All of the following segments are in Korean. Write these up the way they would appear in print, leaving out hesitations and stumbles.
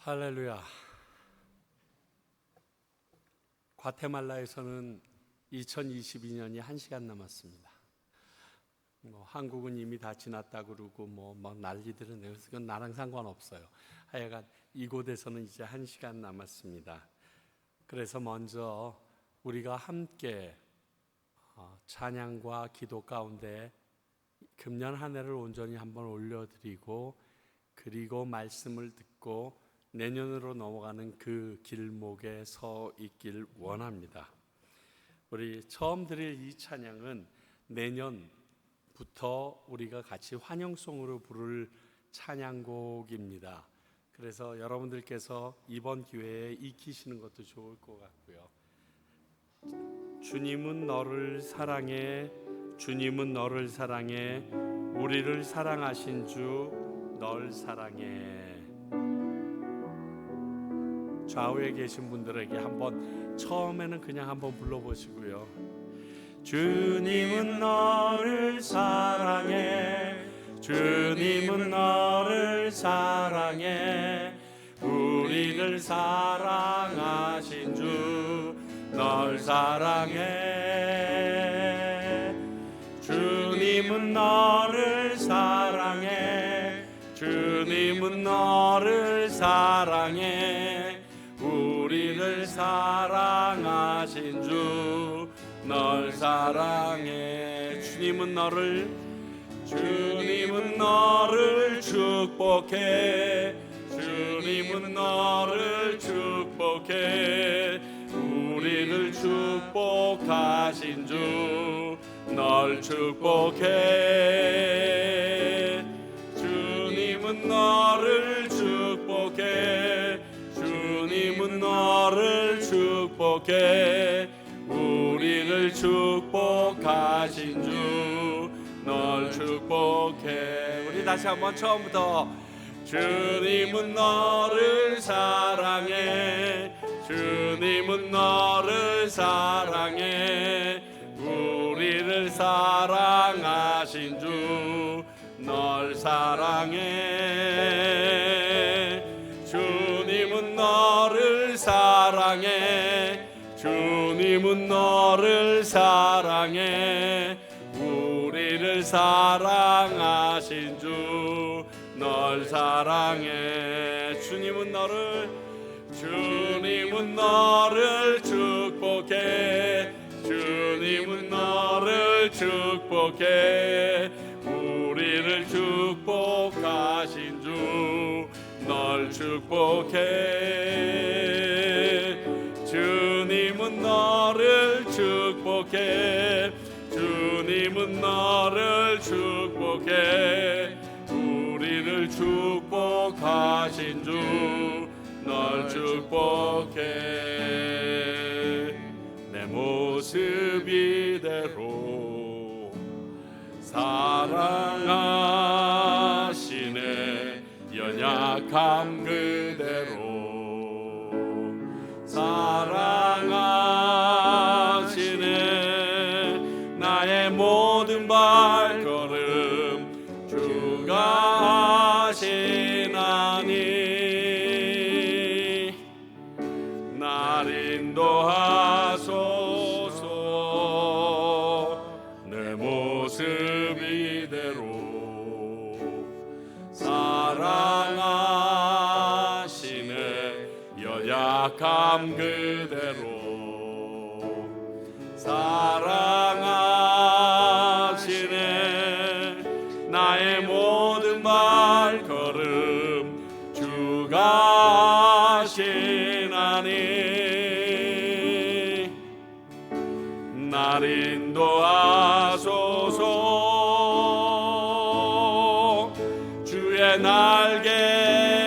할렐루야. 과테말라에서는 2022년이 1시간 남았습니다. 한국은 이미 다 지났다 그러고 막 난리들은 해서 그건 나랑 상관없어요. 하여간 이곳에서는 이제 1시간 남았습니다. 그래서 먼저 우리가 함께 찬양과 기도 가운데 금년 한 해를 온전히 한번 올려드리고, 그리고 말씀을 듣고 내년으로 넘어가는 그 길목에 서 있길 원합니다. 우리 처음 드릴 이 찬양은 내년부터 우리가 같이 환영송으로 부를 찬양곡입니다. 그래서 여러분들께서 이번 기회에 익히시는 것도 좋을 것 같고요. 주님은 너를 사랑해, 주님은 너를 사랑해, 우리를 사랑하신 주 널 사랑해. 좌우에 계신 분들에게 한번 처음에는 그냥 한번 불러보시고요. 주님은 너를 사랑해, 주님은 너를 사랑해, 우리를 사랑하신 주 널 사랑해. 주님은 너를 사랑해, 주님은 너를 사랑해, 우리를 사랑하신 주 널 사랑해. 주님은 너를 축복해, 주님은 너를 축복해, 우리를 축복하신 주 널 축복해. 주님은 너를 축복해, 주님은 너를 축복해, 우리를 축복하신 주 널 축복해. 우리 다시 한번 처음부터. 주님은 너를 사랑해, 주님은 너를 사랑해, 우리를 사랑하신 주 널 사랑해. 주님은 너를 사랑해, 주님은 너를 사랑해, 우리를 사랑하신 주 널 사랑해. 주님은 너를 축복해, 주님은 너를 축복해, 우리를 축복하신 주 널 축복해. 주님은 너를 축복해, 주님은 너를 축복해, 우리를 축복하신 주 널 축복해. 내 모습 이대로 사랑하시네, 연약함 그대로 사랑하시네. 나의 모든 발걸음 주가 하시나니, 날 인도하소서. 내 모습 이대로 사랑하시네, 연약함 그대로 사랑하시네. 나의 모든 발걸음 주가 하시나니, 날 인도하소서. 주의 날개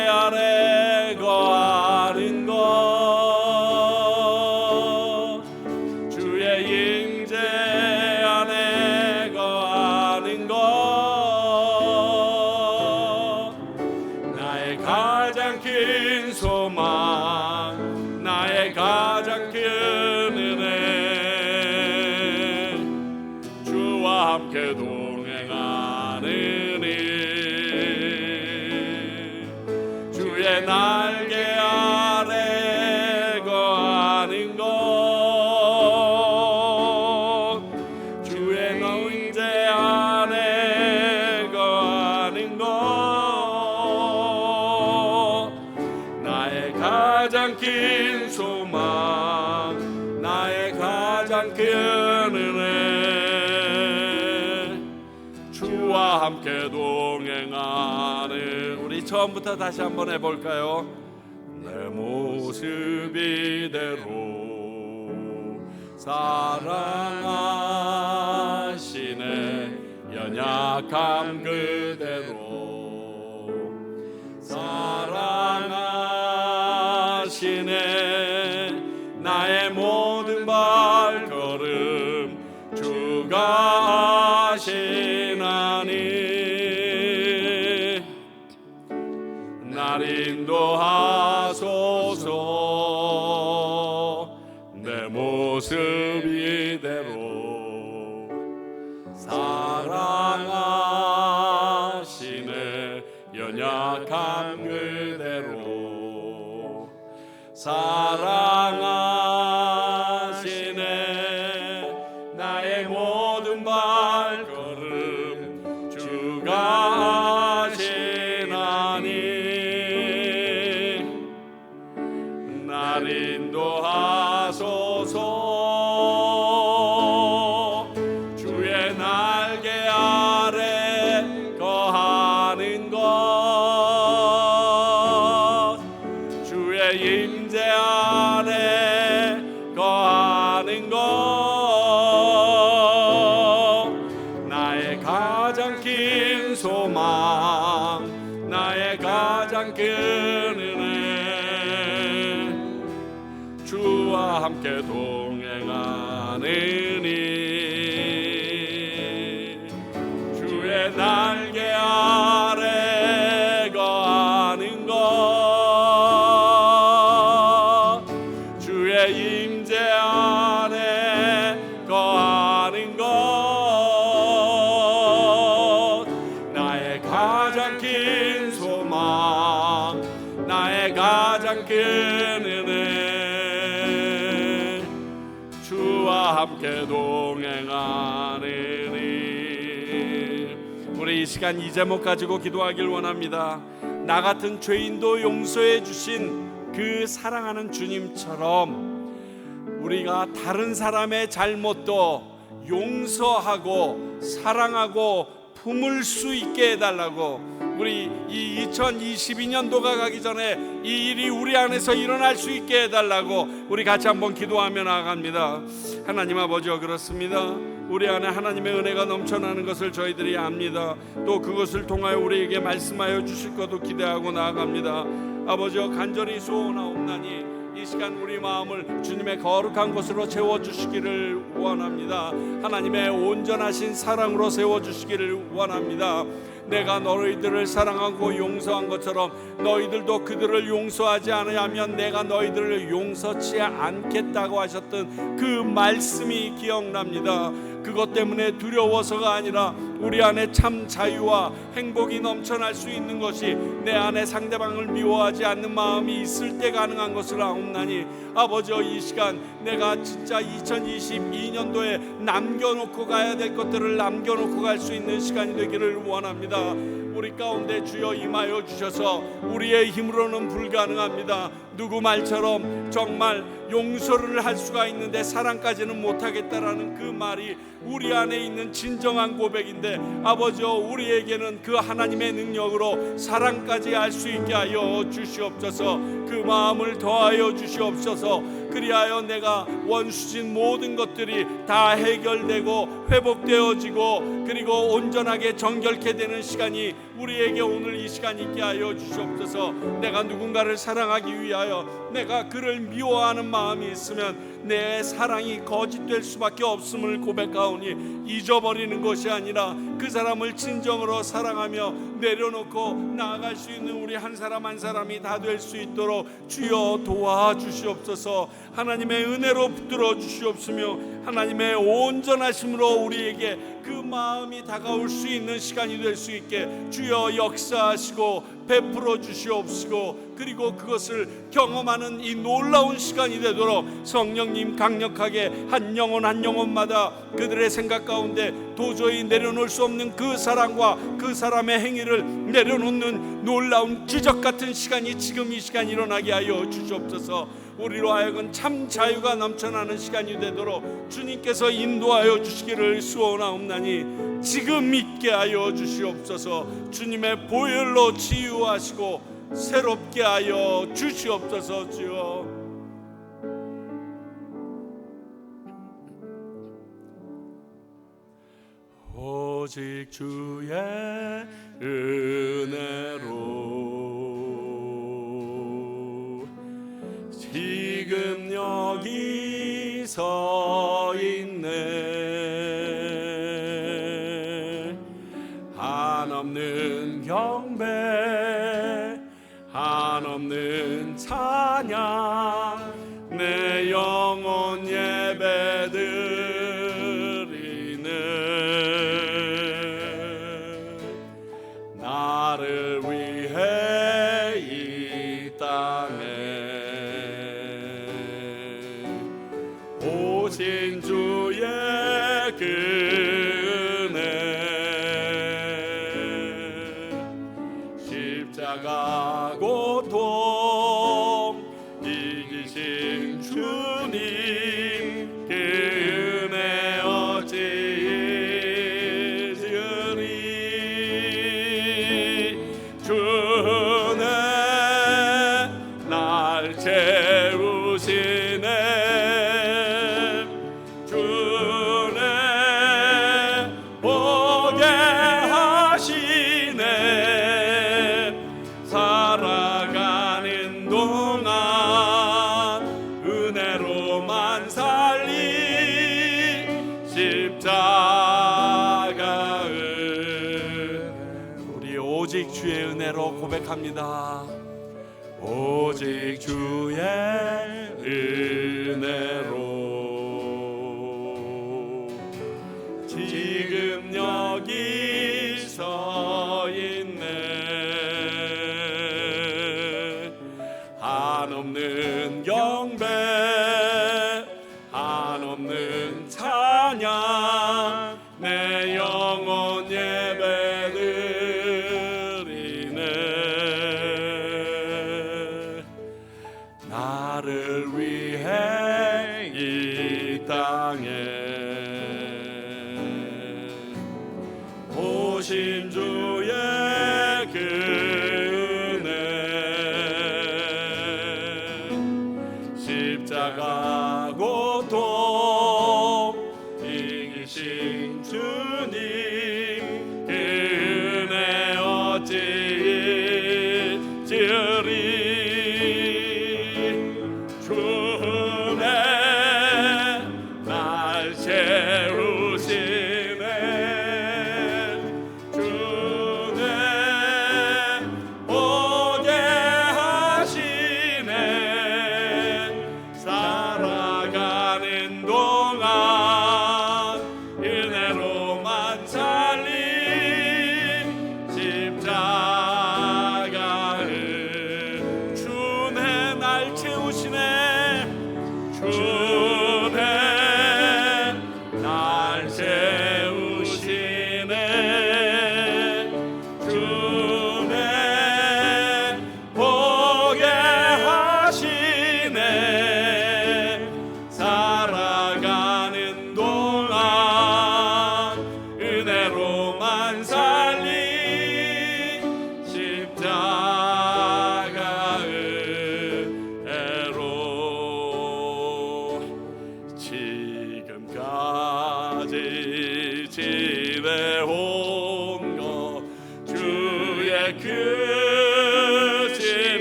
아래 거하는 것, 주의 임재 안에 거하는 것, 나의 가장 큰 소망, 나의 가장 큰 은혜, 주와 함께 동행하는 일. 주의 날개 임재 안에 거하는 것 나의 가장 큰 소망 나의 가장 큰 은혜 주와 함께 동행하는 우리 처음부터 다시 한번 해볼까요? 내 모습 이대로 사랑하시네 연약함 그대로 사랑하시네 나의 모든 발걸음 주가 하시나니 날 인도하소서 내 모습 이대로 사랑하시네 연약함 그대로 사랑하시네 나의 모든 발걸음 주가 하시나니 날 인도하소서 주의 날개 아래 거하는 것 주의 임재 안에 거하는 것 나의 가장 큰 소망 나의 가장 큰 은혜 주와 함께 동행하느니 주의 날개 아래 거하는 것 주의 임재 안에 거하는 것 나의 가장 큰 소망 나의 가장 큰 은혜 주와 함께 동행하느니 우리 이 시간 이 제목 가지고 기도하길 원합니다. 나 같은 죄인도 용서해 주신 그 사랑하는 주님처럼 우리가 다른 사람의 잘못도 용서하고 사랑하고 품을 수 있게 해달라고 우리 이 2022년도가 가기 전에 이 일이 우리 안에서 일어날 수 있게 해달라고 우리 같이 한번 기도하며 나아갑니다. 하나님 아버지 그렇습니다. 우리 안에 하나님의 은혜가 넘쳐나는 것을 저희들이 압니다. 또 그것을 통하여 우리에게 말씀하여 주실 것도 기대하고 나아갑니다. 아버지 간절히 소원하옵나니 이 시간 우리 마음을 주님의 거룩한 곳으로 채워주시기를 원합니다. 하나님의 온전하신 사랑으로 세워주시기를 원합니다. 내가 너희들을 사랑하고 용서한 것처럼 너희들도 그들을 용서하지 않으면 내가 너희들을 용서치 않겠다고 하셨던 그 말씀이 기억납니다. 그것 때문에 두려워서가 아니라 우리 안에 참 자유와 행복이 넘쳐날 수 있는 것이 내 안에 상대방을 미워하지 않는 마음이 있을 때 가능한 것을 아옵나니 아버지 이 시간 내가 진짜 2022년도에 남겨놓고 가야 될 것들을 남겨놓고 갈 수 있는 시간이 되기를 원합니다. 우리 가운데 주여 임하여 주셔서 우리의 힘으로는 불가능합니다. 누구 말처럼 정말 용서를 할 수가 있는데 사랑까지는 못하겠다라는 그 말이 우리 안에 있는 진정한 고백인데 아버지 우리에게는 그 하나님의 능력으로 사랑까지 할 수 있게 하여 주시옵소서. 그 마음을 더하여 주시옵소서. 그리하여 내가 원수진 모든 것들이 다 해결되고 회복되어지고 그리고 온전하게 정결케 되는 시간이 우리에게 오늘 이 시간 있게 하여 주시옵소서. 내가 누군가를 사랑하기 위하여 내가 그를 미워하는 마음이 있으면 내 사랑이 거짓될 수밖에 없음을 고백하오니 잊어버리는 것이 아니라 그 사람을 진정으로 사랑하며 내려놓고 나아갈 수 있는 우리 한 사람 한 사람이 다 될 수 있도록 주여 도와주시옵소서. 하나님의 은혜로 붙들어 주시옵으며 하나님의 온전하심으로 우리에게 그 마음이 다가올 수 있는 시간이 될 수 있게 주여 주여 역사하시고 베풀어 주시옵시고, 그리고 그것을 경험하는 이 놀라운 시간이 되도록 성령님 강력하게 한 영혼 한 영혼마다 그들의 생각 가운데 도저히 내려놓을 수 없는 그 사랑과 그 사람의 행위를 내려놓는 놀라운 기적 같은 시간이 지금 이 시간 일어나게 하여 주시옵소서. 우리로 하여금 참 자유가 넘쳐나는 시간이 되도록 주님께서 인도하여 주시기를 수원하옵나니 지금 믿게 하여 주시옵소서. 주님의 보혈로 치유하시고 새롭게 하여 주시옵소서. 주여, 오직 주의 은혜로 지금 여기 서 있네. 한없는 경배, 한없는 찬양, 내 영혼 예배드리네. 나를 위해 이 땅에 오신 주의 그 은혜, 십자가 고통 이기신 주님 그 은혜 어찌 잊으리. 주 은혜 날 채우시네. 오직 주의 은혜로 고백합니다. 오직 주의 은혜로 지금 여기 서 있네. 한없는 경배, 한없는 찬양, 내 영혼 예배를 나를 위해 이 땅에 오신 주의 그 은혜, 십자가 고통 이기신 주님 그 은혜 어찌 잊으리. 지내온 것 주의 크신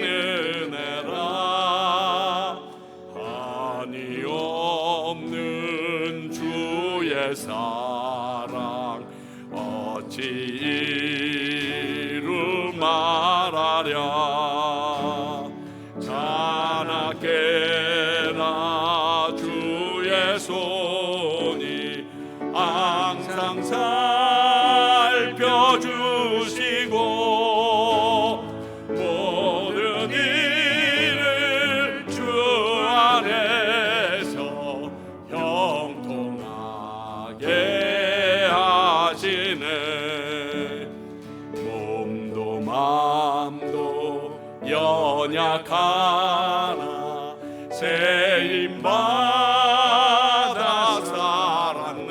은혜라. 한이 없는 주의 사랑 어찌 이루 말하랴. 자나깨나 주의 손이 항상 살펴주시고 연약하나 세임 받아 살았네.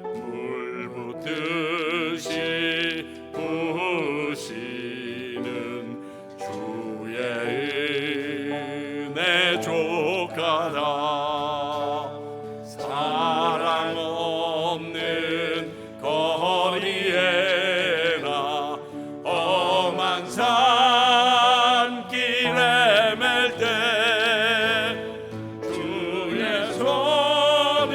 물 붓듯이 부으시는 주의 은혜 족하다. 사랑 없는 거리에나 험한 산길에 맬 때 주의 손을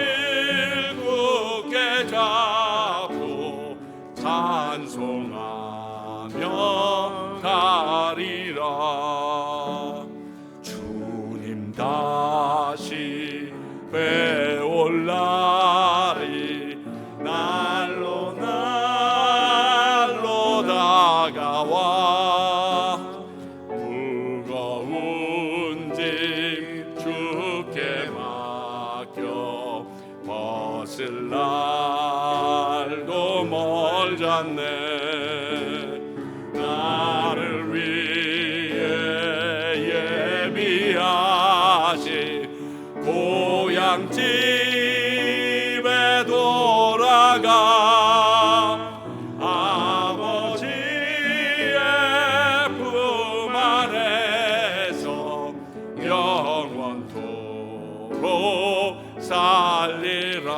굳게 잡고 찬송하며 가리라. 주님 다시 배올 날이 날로 날로 다가와 무거운 짐 주께 맡겨 벗을 날도 멀잖네. 나를 위해 예비하신 고향 집에 돌아가 아버지의 품 안에서 영원토록 살리라.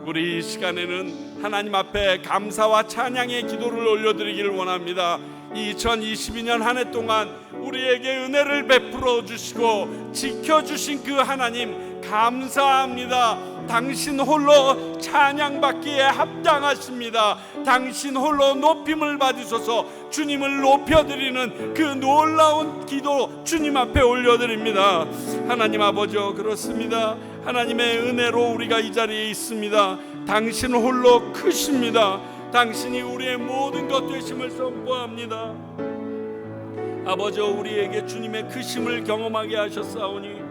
우리 이 시간에는 하나님 앞에 감사와 찬양의 기도를 올려드리기를 원합니다. 2022년 한 해 동안 우리에게 은혜를 베풀어 주시고 지켜주신 그 하나님 감사합니다. 당신 홀로 찬양받기에 합당하십니다. 당신 홀로 높임을 받으셔서 주님을 높여드리는 그 놀라운 기도 주님 앞에 올려드립니다. 하나님 아버지요, 그렇습니다. 하나님의 은혜로 우리가 이 자리에 있습니다. 당신 홀로 크십니다. 당신이 우리의 모든 것 되심을 선포합니다. 아버지여, 우리에게 주님의 크심을 경험하게 하셨사오니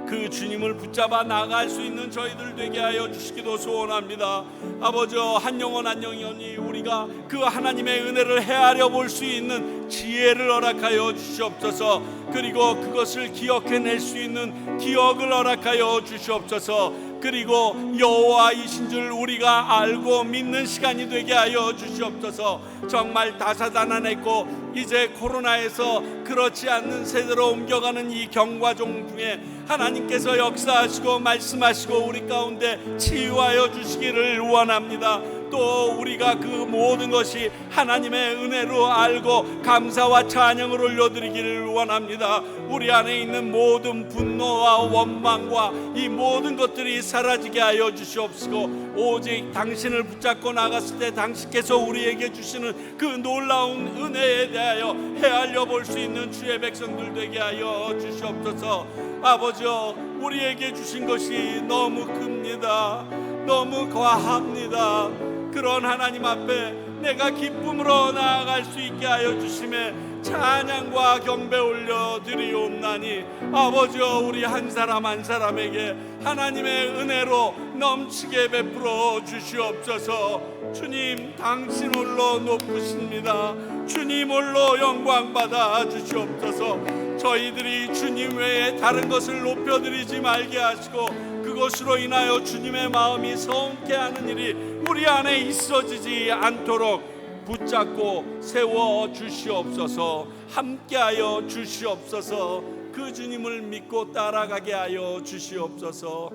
그 주님을 붙잡아 나갈 수 있는 저희들 되게 하여 주시기도 소원합니다. 아버지여, 한 영혼 한 영혼이 우리가 그 하나님의 은혜를 헤아려 볼 수 있는 지혜를 허락하여 주시옵소서. 그리고 그것을 기억해낼 수 있는 기억을 허락하여 주시옵소서. 그리고 여호와이신 줄 우리가 알고 믿는 시간이 되게 하여 주시옵소서. 정말 다사다난했고 이제 코로나에서 그렇지 않는 세대로 옮겨가는 이 경과종 중에 하나님께서 역사하시고 말씀하시고 우리 가운데 치유하여 주시기를 원합니다. 또 우리가 그 모든 것이 하나님의 은혜로 알고 감사와 찬양을 올려드리기를 원합니다. 우리 안에 있는 모든 분노와 원망과 이 모든 것들이 사라지게 하여 주시옵시고 오직 당신을 붙잡고 나갔을 때 당신께서 우리에게 주시는 그 놀라운 은혜에 대하여 헤아려 볼 수 있는 주의 백성들 되게 하여 주시옵소서. 아버지여, 우리에게 주신 것이 너무 큽니다. 너무 과합니다. 그런 하나님 앞에 내가 기쁨으로 나아갈 수 있게 하여 주심에 찬양과 경배 올려드리옵나니 아버지여, 우리 한 사람 한 사람에게 하나님의 은혜로 넘치게 베풀어 주시옵소서. 주님, 당신 홀로 높으십니다. 주님 홀로 영광 받아 주시옵소서. 저희들이 주님 외에 다른 것을 높여드리지 말게 하시고 그것으로 인하여 주님의 마음이 서운케 하는 일이 우리 안에 있어지지 않도록 붙잡고 세워 주시옵소서. 함께하여 주시옵소서. 그 주님을 믿고 따라가게 하여 주시옵소서.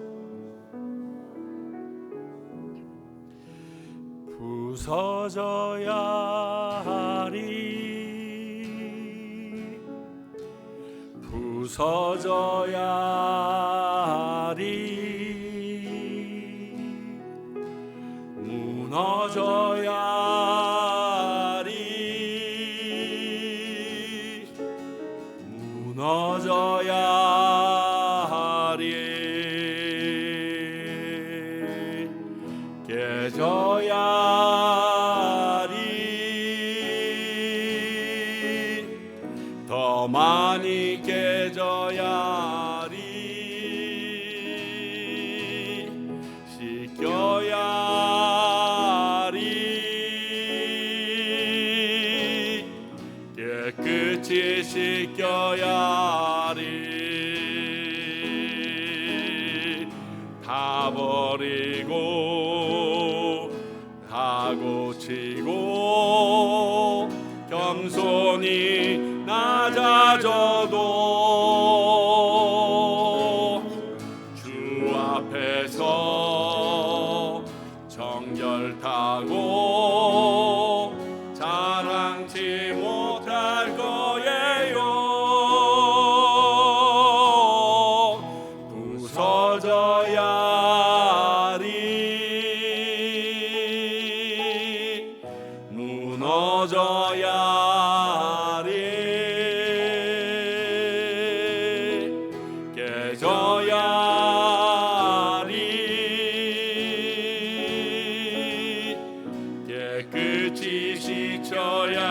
부서져야 하리, 부서져야 하리, 무너져야 하리, 무너져야 하리, 깨져야 하리, 더 많이 깨져야 하리, 씻겨야 하리, 버리고 다 고치고 겸손히 낮아져도 주 앞에서 정결타고 자랑치 못할 거예요. 부서져야 하리 무너져야 하리 깨져야 하리 깨끗이 씻혀야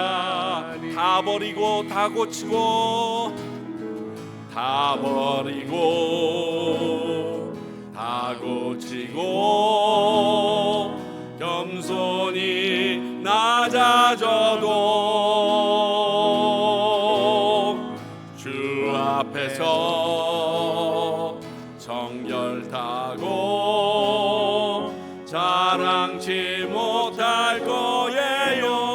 다 버리고 다 고치고 다 버리고 다 고치고 겸손히 낮아져도 주 앞에서 정결타고 자랑치 못할 거예요.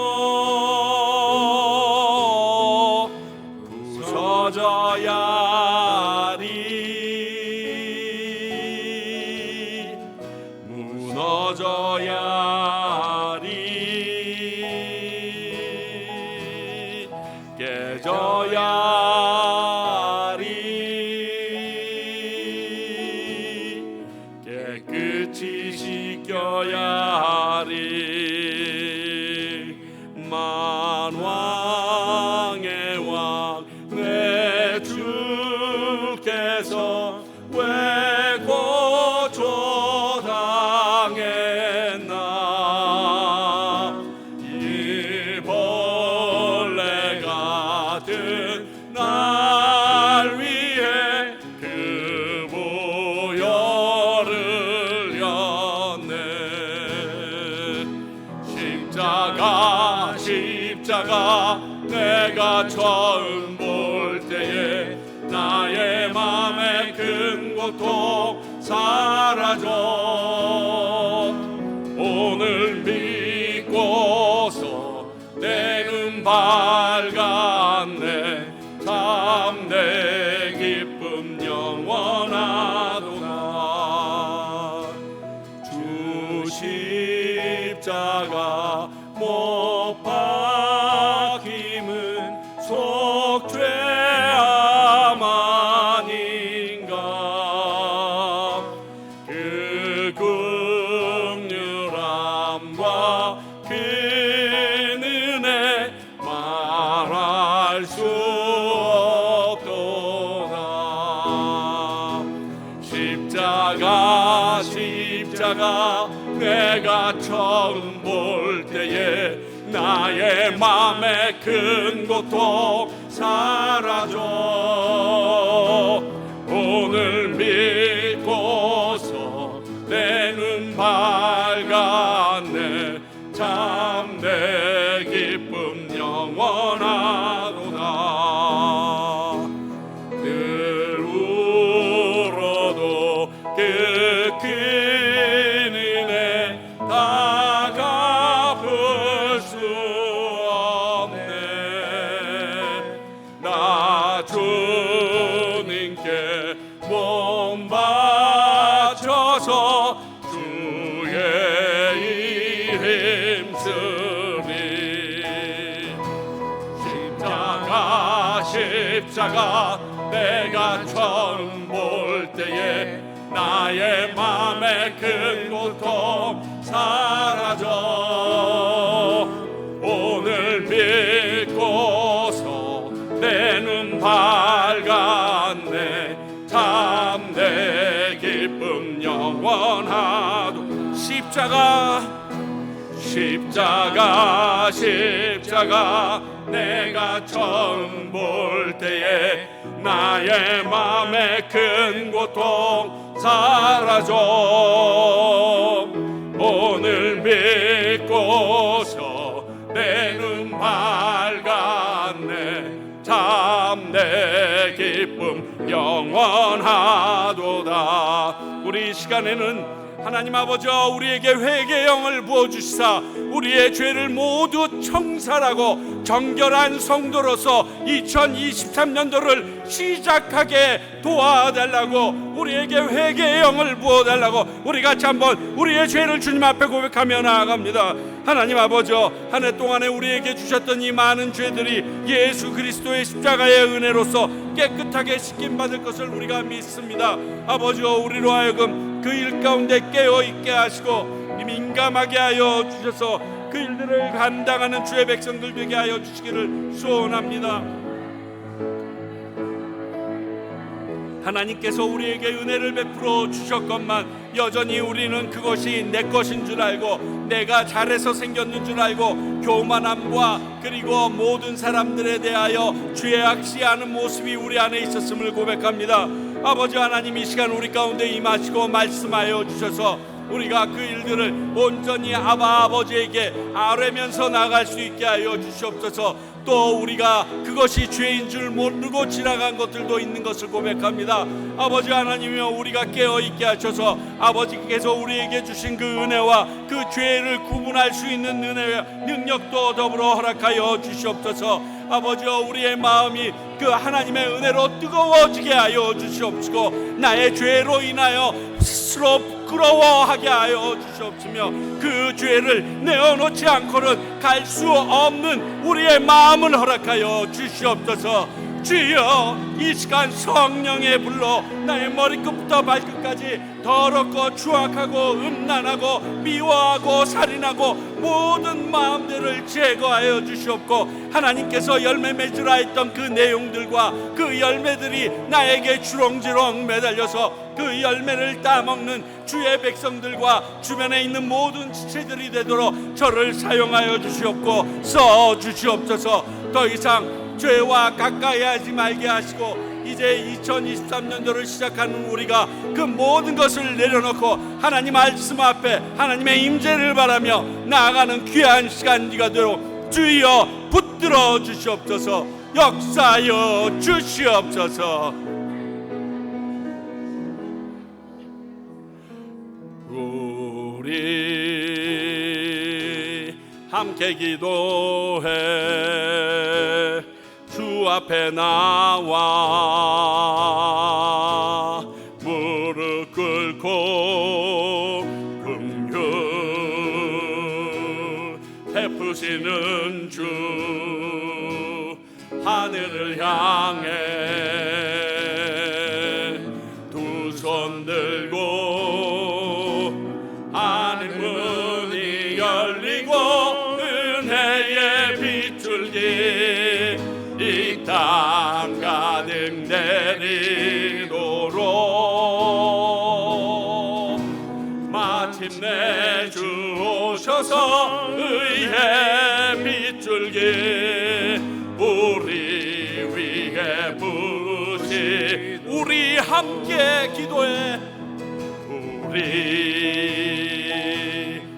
부서져야 하리 무너져야 하리 깨져야 하리 깨끗이 씻겨야 하리 만왕의 왕 내 주께서 왜 고초당했나 이 벌레 같은 날 위해 그 보혈을 흘렸네. 십자가 내가 처음 볼 때에 나의 맘에 큰 고통 사라져 오늘 믿고서 내 눈 밝았네. 참 내 기쁨 영원하도다. 주 십자가 못 박힘은 속죄함 아닌가. 그 긍휼함과 그 은혜 말할 수 없도다. 십자가 내가 처음 볼 때에 나의 맘에 큰 고통 사라져 오늘 믿고서 내 눈 밝았네. 참 내 기쁨 영원하도다. 늘 울어도 그 큰 은혜 다 갚을 수 없네. 나 주님께 몸 바쳐서 주의 일 힘쓰리. 십자가 내가 처음 볼 때에 나의 맘에 큰 고통 사라져 오늘 믿고서 내 눈 밝았네. 참 내 기쁨 영원하도. 십자가 내가 처음 볼 때에 나의 맘에 큰 고통 사라져 오늘 믿고서 내 눈 밝았네. 참 내 기쁨 영원하도다. 우리 이 시간에는 하나님 아버지와 우리에게 회개의 영을 부어주시사 우리의 죄를 모두 청산하고 정결한 성도로서 2023년도를 시작하게 도와달라고, 우리에게 회개의 영을 부어달라고 우리 같이 한번 우리의 죄를 주님 앞에 고백하며 나아갑니다. 하나님 아버지, 한 해 동안에 우리에게 주셨던 이 많은 죄들이 예수 그리스도의 십자가의 은혜로서 깨끗하게 씻김받을 것을 우리가 믿습니다. 아버지여, 우리로 하여금 그 일 가운데 깨어있게 하시고 민감하게 하여 주셔서 그 일들을 감당하는 주의 백성들 되게 하여 주시기를 소원합니다. 하나님께서 우리에게 은혜를 베풀어 주셨건만 여전히 우리는 그것이 내 것인 줄 알고, 내가 잘해서 생겼는 줄 알고 교만함과 그리고 모든 사람들에 대하여 죄악시하는 모습이 우리 안에 있었음을 고백합니다. 아버지 하나님, 이 시간 우리 가운데 임하시고 말씀하여 주셔서 우리가 그 일들을 온전히 아버지에게 아뢰면서 나갈 수 있게 하여 주시옵소서. 또 우리가 그것이 죄인 줄 모르고 지나간 것들도 있는 것을 고백합니다. 아버지 하나님이여, 우리가 깨어있게 하셔서 아버지께서 우리에게 주신 그 은혜와 그 죄를 구분할 수 있는 은혜와 능력도 더불어 허락하여 주시옵소서. 아버지여, 우리의 마음이 그 하나님의 은혜로 뜨거워지게 하여 주시옵시고, 나의 죄로 인하여 스스로 부끄러워하게 하여 주시옵시며, 그 죄를 내어놓지 않고는 갈 수 없는 우리의 마음을 허락하여 주시옵소서. 주여, 이 시간 성령의 불로 나의 머리끝부터 발끝까지 더럽고 추악하고 음란하고 미워하고 살인하고 모든 마음들을 제거하여 주시옵고, 하나님께서 열매 맺으라 했던 그 내용들과 그 열매들이 나에게 주렁주렁 매달려서 그 열매를 따먹는 주의 백성들과 주변에 있는 모든 지체들이 되도록 저를 사용하여 주시옵고 써 주시옵소서. 더 이상 죄와 가까이 하지 말게 하시고, 이제 2023년도를 시작하는 우리가 그 모든 것을 내려놓고 하나님 말씀 앞에 하나님의 임재를 바라며 나아가는 귀한 시간이 되도록 주여 붙들어 주시옵소서. 역사하여 주시옵소서. 우리 함께 기도해 주 앞에 나와 무릎 꿇고 긍휼 베푸시는 주 하늘을 향해 두 손 들고 하늘 문이 열리고 은혜의 빗줄기 이 땅 가득 내리도록 마침내 주 오셔서 의의 빗줄기 우리 위에 부으시. 우리 함께 기도해, 우리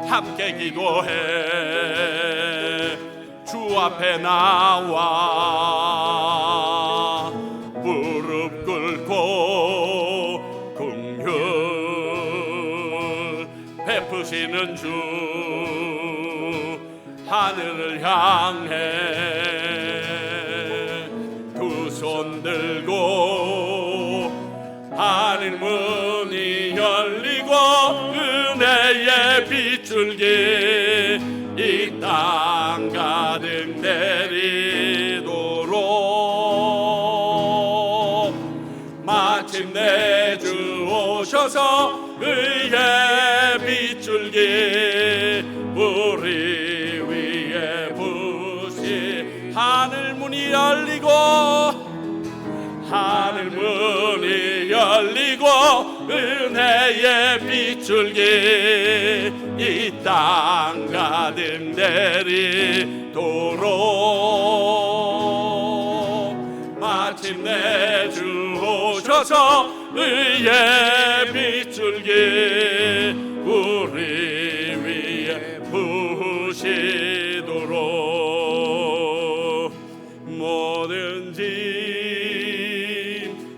함께 기도해 주 앞에 나와 무릎 꿇고 긍휼 베푸시는 주 하늘을 향해 두 손 들고 하늘 문이 열리고 은혜의 빗줄기 이 땅 가득 내리도록 마침내 주 오셔서 의의 빗줄기 우리 위에 부으시. 하늘 문이 열리고 하늘 문이 열리고 은혜의 빗줄기 이 땅 가득 내리도록 마침내 주 오셔서 의의 빗줄기 우리 위에 부으시도록 뭐든지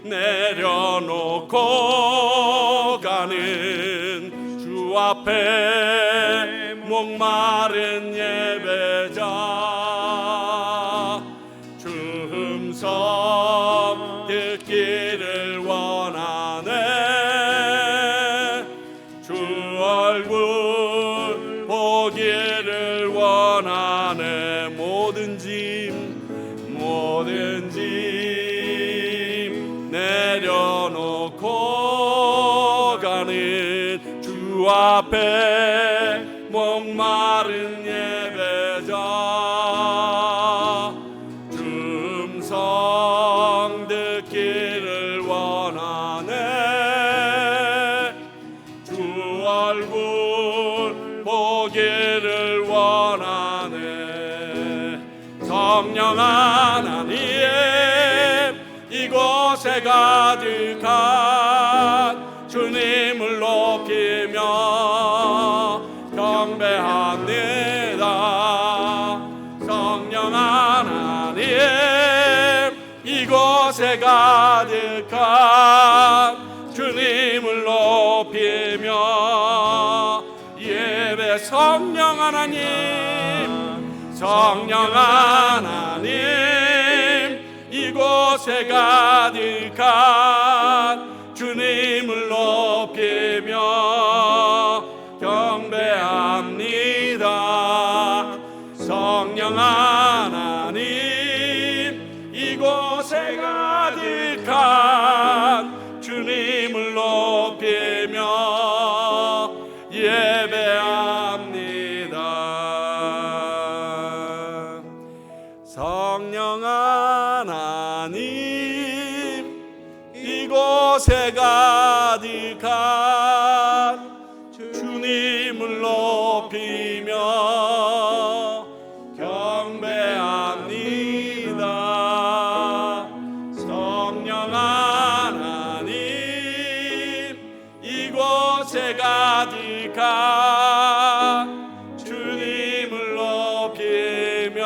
내려놓고 가는 주 주 앞에 목마른 예배자 주 음성 듣기를 원하네 주 얼굴 보기를 원하네 모든 짐 내려놓고 가는 주 앞에 목마른 예배자 주 음성 듣기를 원하네 주 얼굴 보기를 원하네 성령 하나님 이곳에 가득한 주님을 높이며 경배합니다 성령 하나님 이곳에 가득한 주님을 높이며 예배 성령 하나님 이곳에 가득한 주님을 높이며 경배합니다 성령 하나님 이곳에 가득한 주님을 높이며 예배합니다 성령 하나님 이곳에 가득한 주님을 높이며 경배합니다 성령 하나님 이곳에 가득한 주님을 높이며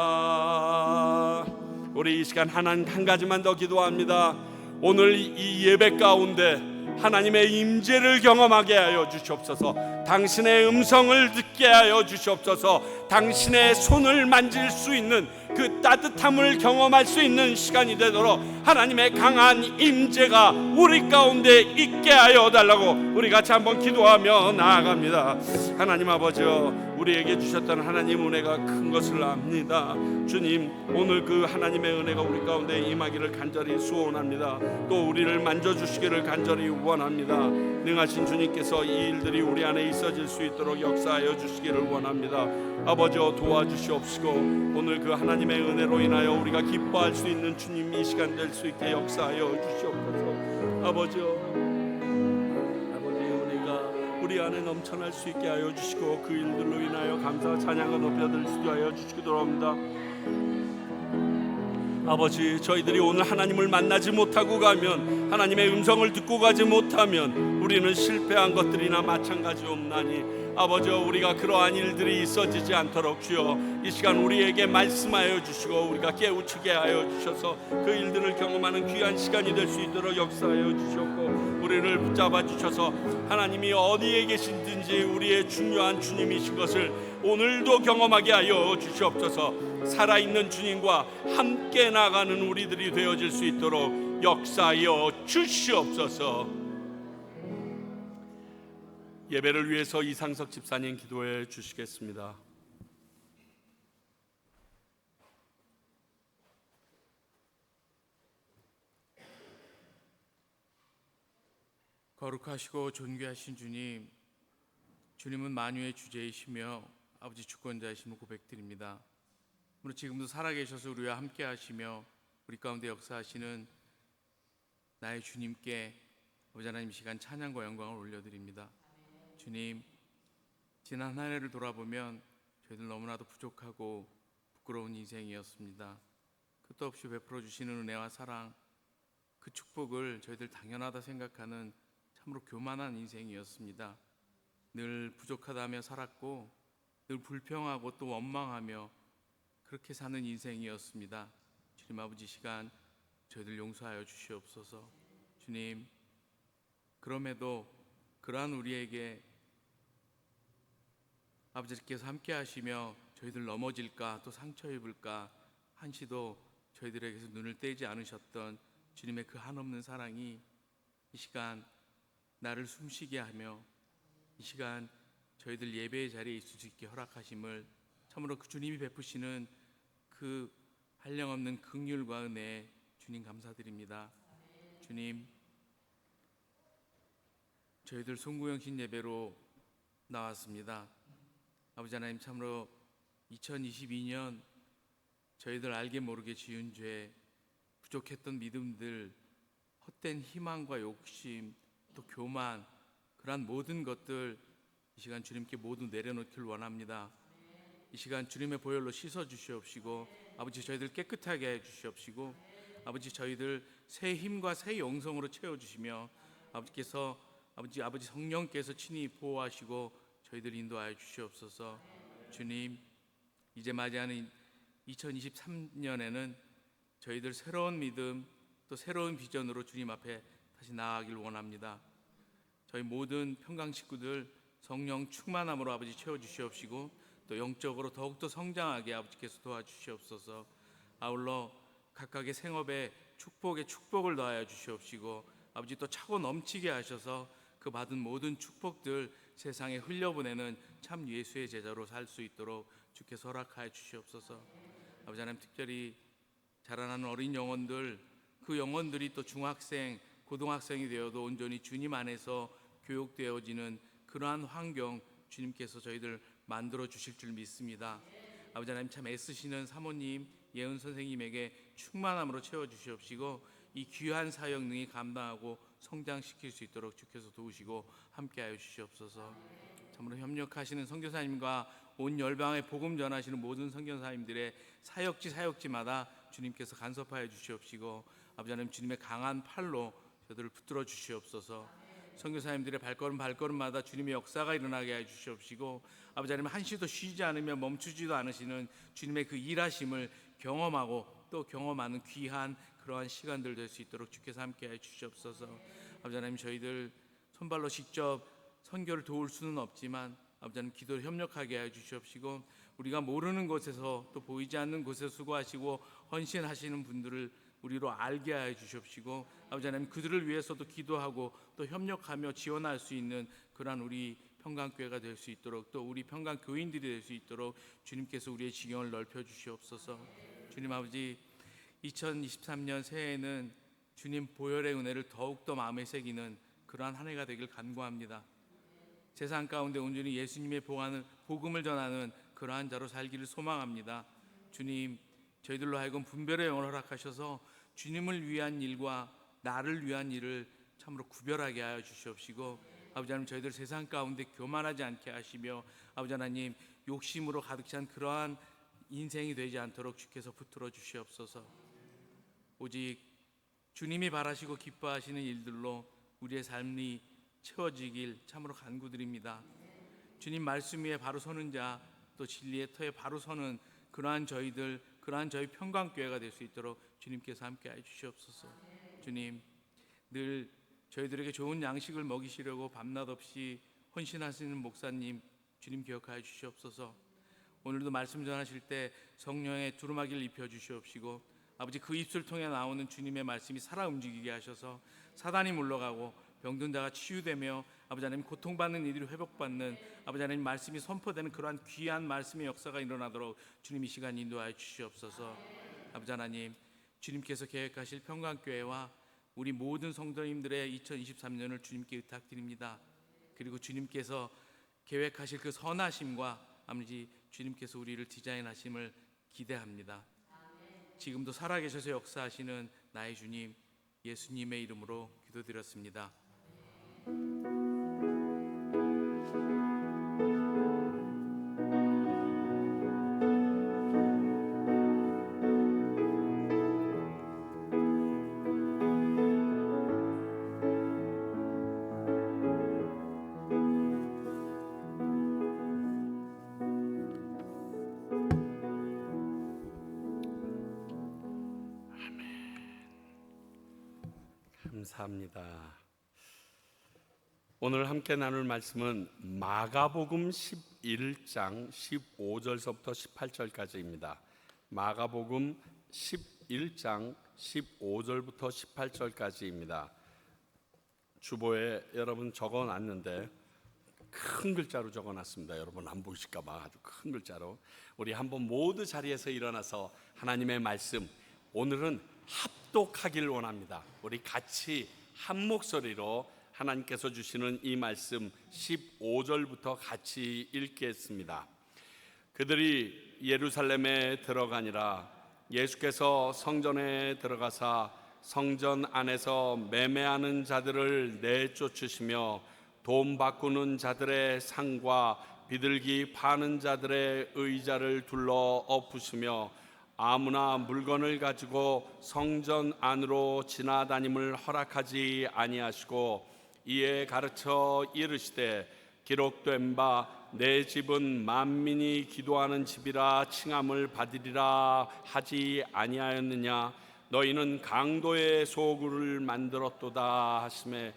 예배합니다 우리 이 시간 하나님 한 가지만 더 기도합니다 오늘 이 예배 가운데 하나님의 임재를 경험하게 하여 주시옵소서 당신의 음성을 듣게 하여 주시옵소서 당신의 손을 만질 수 있는 그 따뜻함을 경험할 수 있는 시간이 되도록 하나님의 강한 임재가 우리 가운데 있게 하여 달라고 우리 같이 한번 기도하며 나아갑니다 하나님 아버지여 우리에게 주셨던 하나님 은혜가 큰 것을 압니다 주님 오늘 그 하나님의 은혜가 우리 가운데 임하기를 간절히 소원합니다 또 우리를 만져주시기를 간절히 원합니다 능하신 주님께서 이 일들이 우리 안에 있어질 수 있도록 역사하여 주시기를 원합니다 아버지여 도와주시옵시고 오늘 그 하나님의 은혜로 인하여 우리가 기뻐할 수 있는 주님 이 시간 될 수 있게 역사하여 주시옵소서 아버지여 우리 안에 넘쳐날 수 있게 하여 주시고 그 일들로 인하여 감사와 찬양을 높여드릴 수 있게 하여 주시기도 합니다 아버지 저희들이 오늘 하나님을 만나지 못하고 가면 하나님의 음성을 듣고 가지 못하면 우리는 실패한 것들이나 마찬가지옵나니 아버지여 우리가 그러한 일들이 있어지지 않도록 주여 이 시간 우리에게 말씀하여 주시고 우리가 깨우치게 하여 주셔서 그 일들을 경험하는 귀한 시간이 될 수 있도록 역사하여 주셨고 우리를 붙잡아 주셔서 하나님이 어디에 계신든지 우리의 중요한 주님이신 것을 오늘도 경험하게 하여 주시옵소서 살아있는 주님과 함께 나가는 우리들이 되어질 수 있도록 역사하여 주시옵소서 예배를 위해서 이상석 집사님 기도해 주시겠습니다. 거룩하시고 존귀하신 주님, 주님은 만유의 주제이시며 아버지 주권자이심을 고백드립니다. 오늘 지금도 살아계셔서 우리와 함께 하시며 우리 가운데 역사하시는 나의 주님께 아버지 하나님 시간 찬양과 영광을 올려드립니다. 주님, 지난 한 해를 돌아보면 저희들 너무나도 부족하고 부끄러운 인생이었습니다. 끝도 없이 베풀어 주시는 은혜와 사랑, 그 축복을 저희들 당연하다 생각하는 참으로 교만한 인생이었습니다. 늘 부족하다며 살았고 늘 불평하고 또 원망하며 그렇게 사는 인생이었습니다. 주님 아버지 시간 저희들 용서하여 주시옵소서. 주님, 그럼에도 그러한 우리에게 아버지께서 함께 하시며 저희들 넘어질까 또 상처 입을까 한시도 저희들에게서 눈을 떼지 않으셨던 주님의 그 한없는 사랑이 이 시간 나를 숨쉬게 하며 이 시간 저희들 예배의 자리에 있을 수 있게 허락하심을 참으로 그 주님이 베푸시는 그 한량없는 긍휼과 은혜에 주님 감사드립니다. 주님, 저희들 송구영신 예배로 나왔습니다. 아버지 하나님, 참으로 2022년 저희들 알게 모르게 지은 죄, 부족했던 믿음들, 헛된 희망과 욕심, 또 교만, 그러한 모든 것들 이 시간 주님께 모두 내려놓기를 원합니다. 이 시간 주님의 보혈로 씻어 주시옵시고 아버지 저희들 깨끗하게 해 주시옵시고 아버지 저희들 새 힘과 새 영성으로 채워 주시며 아버지께서 아버지 성령께서 친히 보호하시고 저희들 인도하여 주시옵소서. 주님, 이제 맞이하는 2023년에는 저희들 새로운 믿음 또 새로운 비전으로 주님 앞에 다시 나아가길 원합니다. 저희 모든 평강 식구들 성령 충만함으로 아버지 채워 주시옵시고 또 영적으로 더욱더 성장하게 아버지께서 도와주시옵소서. 아울러 각각의 생업에 축복을 더하여 주시옵시고 아버지 또 차고 넘치게 하셔서 그 받은 모든 축복들 세상에 흘려보내는 참 예수의 제자로 살 수 있도록 주께서 허락하여 주시옵소서. 아버지 하나님, 특별히 자라나는 어린 영혼들, 그 영혼들이 또 중학생, 고등학생이 되어도 온전히 주님 안에서 교육되어지는 그러한 환경 주님께서 저희들 만들어 주실 줄 믿습니다. 아버지 하나님, 참 애쓰시는 사모님, 예은 선생님에게 충만함으로 채워 주시옵시고 이 귀한 사역 능히 감당하고 성장시킬 수 있도록 주께서 도우시고 함께하여 주시옵소서. 참으로 협력하시는 선교사님과 온 열방에 복음 전하시는 모든 선교사님들의 사역지마다 주님께서 간섭하여 주시옵시고 아버지 하나님, 주님의 강한 팔로 저들을 붙들어 주시옵소서. 선교사님들의 발걸음마다 주님의 역사가 일어나게 해 주시옵시고 아버지 하나님, 한시도 쉬지 않으며 멈추지도 않으시는 주님의 그 일하심을 경험하고 또 경험하는 귀한 그러한 시간들 될 수 있도록 주께서 함께 해 주시옵소서. 아버지 하나님, 저희들 손발로 직접 선교를 도울 수는 없지만 아버지 하나님, 기도를 협력하게 해 주시옵시고 우리가 모르는 곳에서 또 보이지 않는 곳에서 수고하시고 헌신하시는 분들을 우리로 알게 하여 주시옵시고 아버지 하나님, 그들을 위해서도 기도하고 또 협력하며 지원할 수 있는 그러한 우리 평강교회가 될 수 있도록 또 우리 평강교인들이 될 수 있도록 주님께서 우리의 지경을 넓혀 주시옵소서. 주님 아버지, 2023년 새해에는 주님 보혈의 은혜를 더욱더 마음에 새기는 그러한 한 해가 되길 간구합니다. 세상 가운데 온전히 예수님의 복음을 전하는 그러한 자로 살기를 소망합니다. 주님, 저희들로 하여금 분별의 영을 허락하셔서 주님을 위한 일과 나를 위한 일을 참으로 구별하게 하여 주시옵시고 아버지 하나님, 저희들 세상 가운데 교만하지 않게 하시며 아버지 하나님, 욕심으로 가득 찬 그러한 인생이 되지 않도록 주께서 붙들어 주시옵소서. 오직 주님이 바라시고 기뻐하시는 일들로 우리의 삶이 채워지길 참으로 간구드립니다. 주님 말씀 위에 바로 서는 자, 또 진리의 터에 바로 서는 그러한 저희 평강교회가 될 수 있도록 주님께서 함께하여 주시옵소서. 주님, 늘 저희들에게 좋은 양식을 먹이시려고 밤낮 없이 헌신하시는 목사님, 주님 기억하여 주시옵소서. 오늘도 말씀 전하실 때 성령의 두루마기를 입혀 주시옵시고 아버지, 그 입술 통해 나오는 주님의 말씀이 살아 움직이게 하셔서 사단이 물러가고 병든 자가 치유되며 아버지 하나님, 고통받는 이들이 회복받는 아버지 하나님 말씀이 선포되는 그러한 귀한 말씀의 역사가 일어나도록 주님 이 시간 인도하여 주시옵소서. 아버지 하나님, 주님께서 계획하실 평강교회와 우리 모든 성도님들의 2023년을 주님께 의탁드립니다. 그리고 주님께서 계획하실 그 선하심과 아버지 주님께서 우리를 디자인하심을 기대합니다. 지금도 살아계셔서 역사하시는 나의 주님 예수님의 이름으로 기도드렸습니다. 감사합니다. 오늘 함께 나눌 말씀은 마가복음 11장 15절서부터 18절까지입니다. 마가복음 11장 15절부터 18절까지입니다. 주보에 여러분 적어놨는데 큰 글자로 적어놨습니다. 여러분 안 보이실까 봐 아주 큰 글자로. 우리 한번 모두 자리에서 일어나서 하나님의 말씀, 오늘은 합독하길 원합니다. 우리 같이 한 목소리로 하나님께서 주시는 이 말씀 15절부터 같이 읽겠습니다. 그들이 예루살렘에 들어가니라. 예수께서 성전에 들어가사 성전 안에서 매매하는 자들을 내쫓으시며 돈 바꾸는 자들의 상과 비둘기 파는 자들의 의자를 둘러 엎으시며 아무나 물건을 가지고 성전 안으로 지나다님을 허락하지 아니하시고 이에 가르쳐 이르시되 기록된 바 내 집은 만민이 기도하는 집이라 칭함을 받으리라 하지 아니하였느냐. 너희는 강도의 소굴을 만들었도다 하시매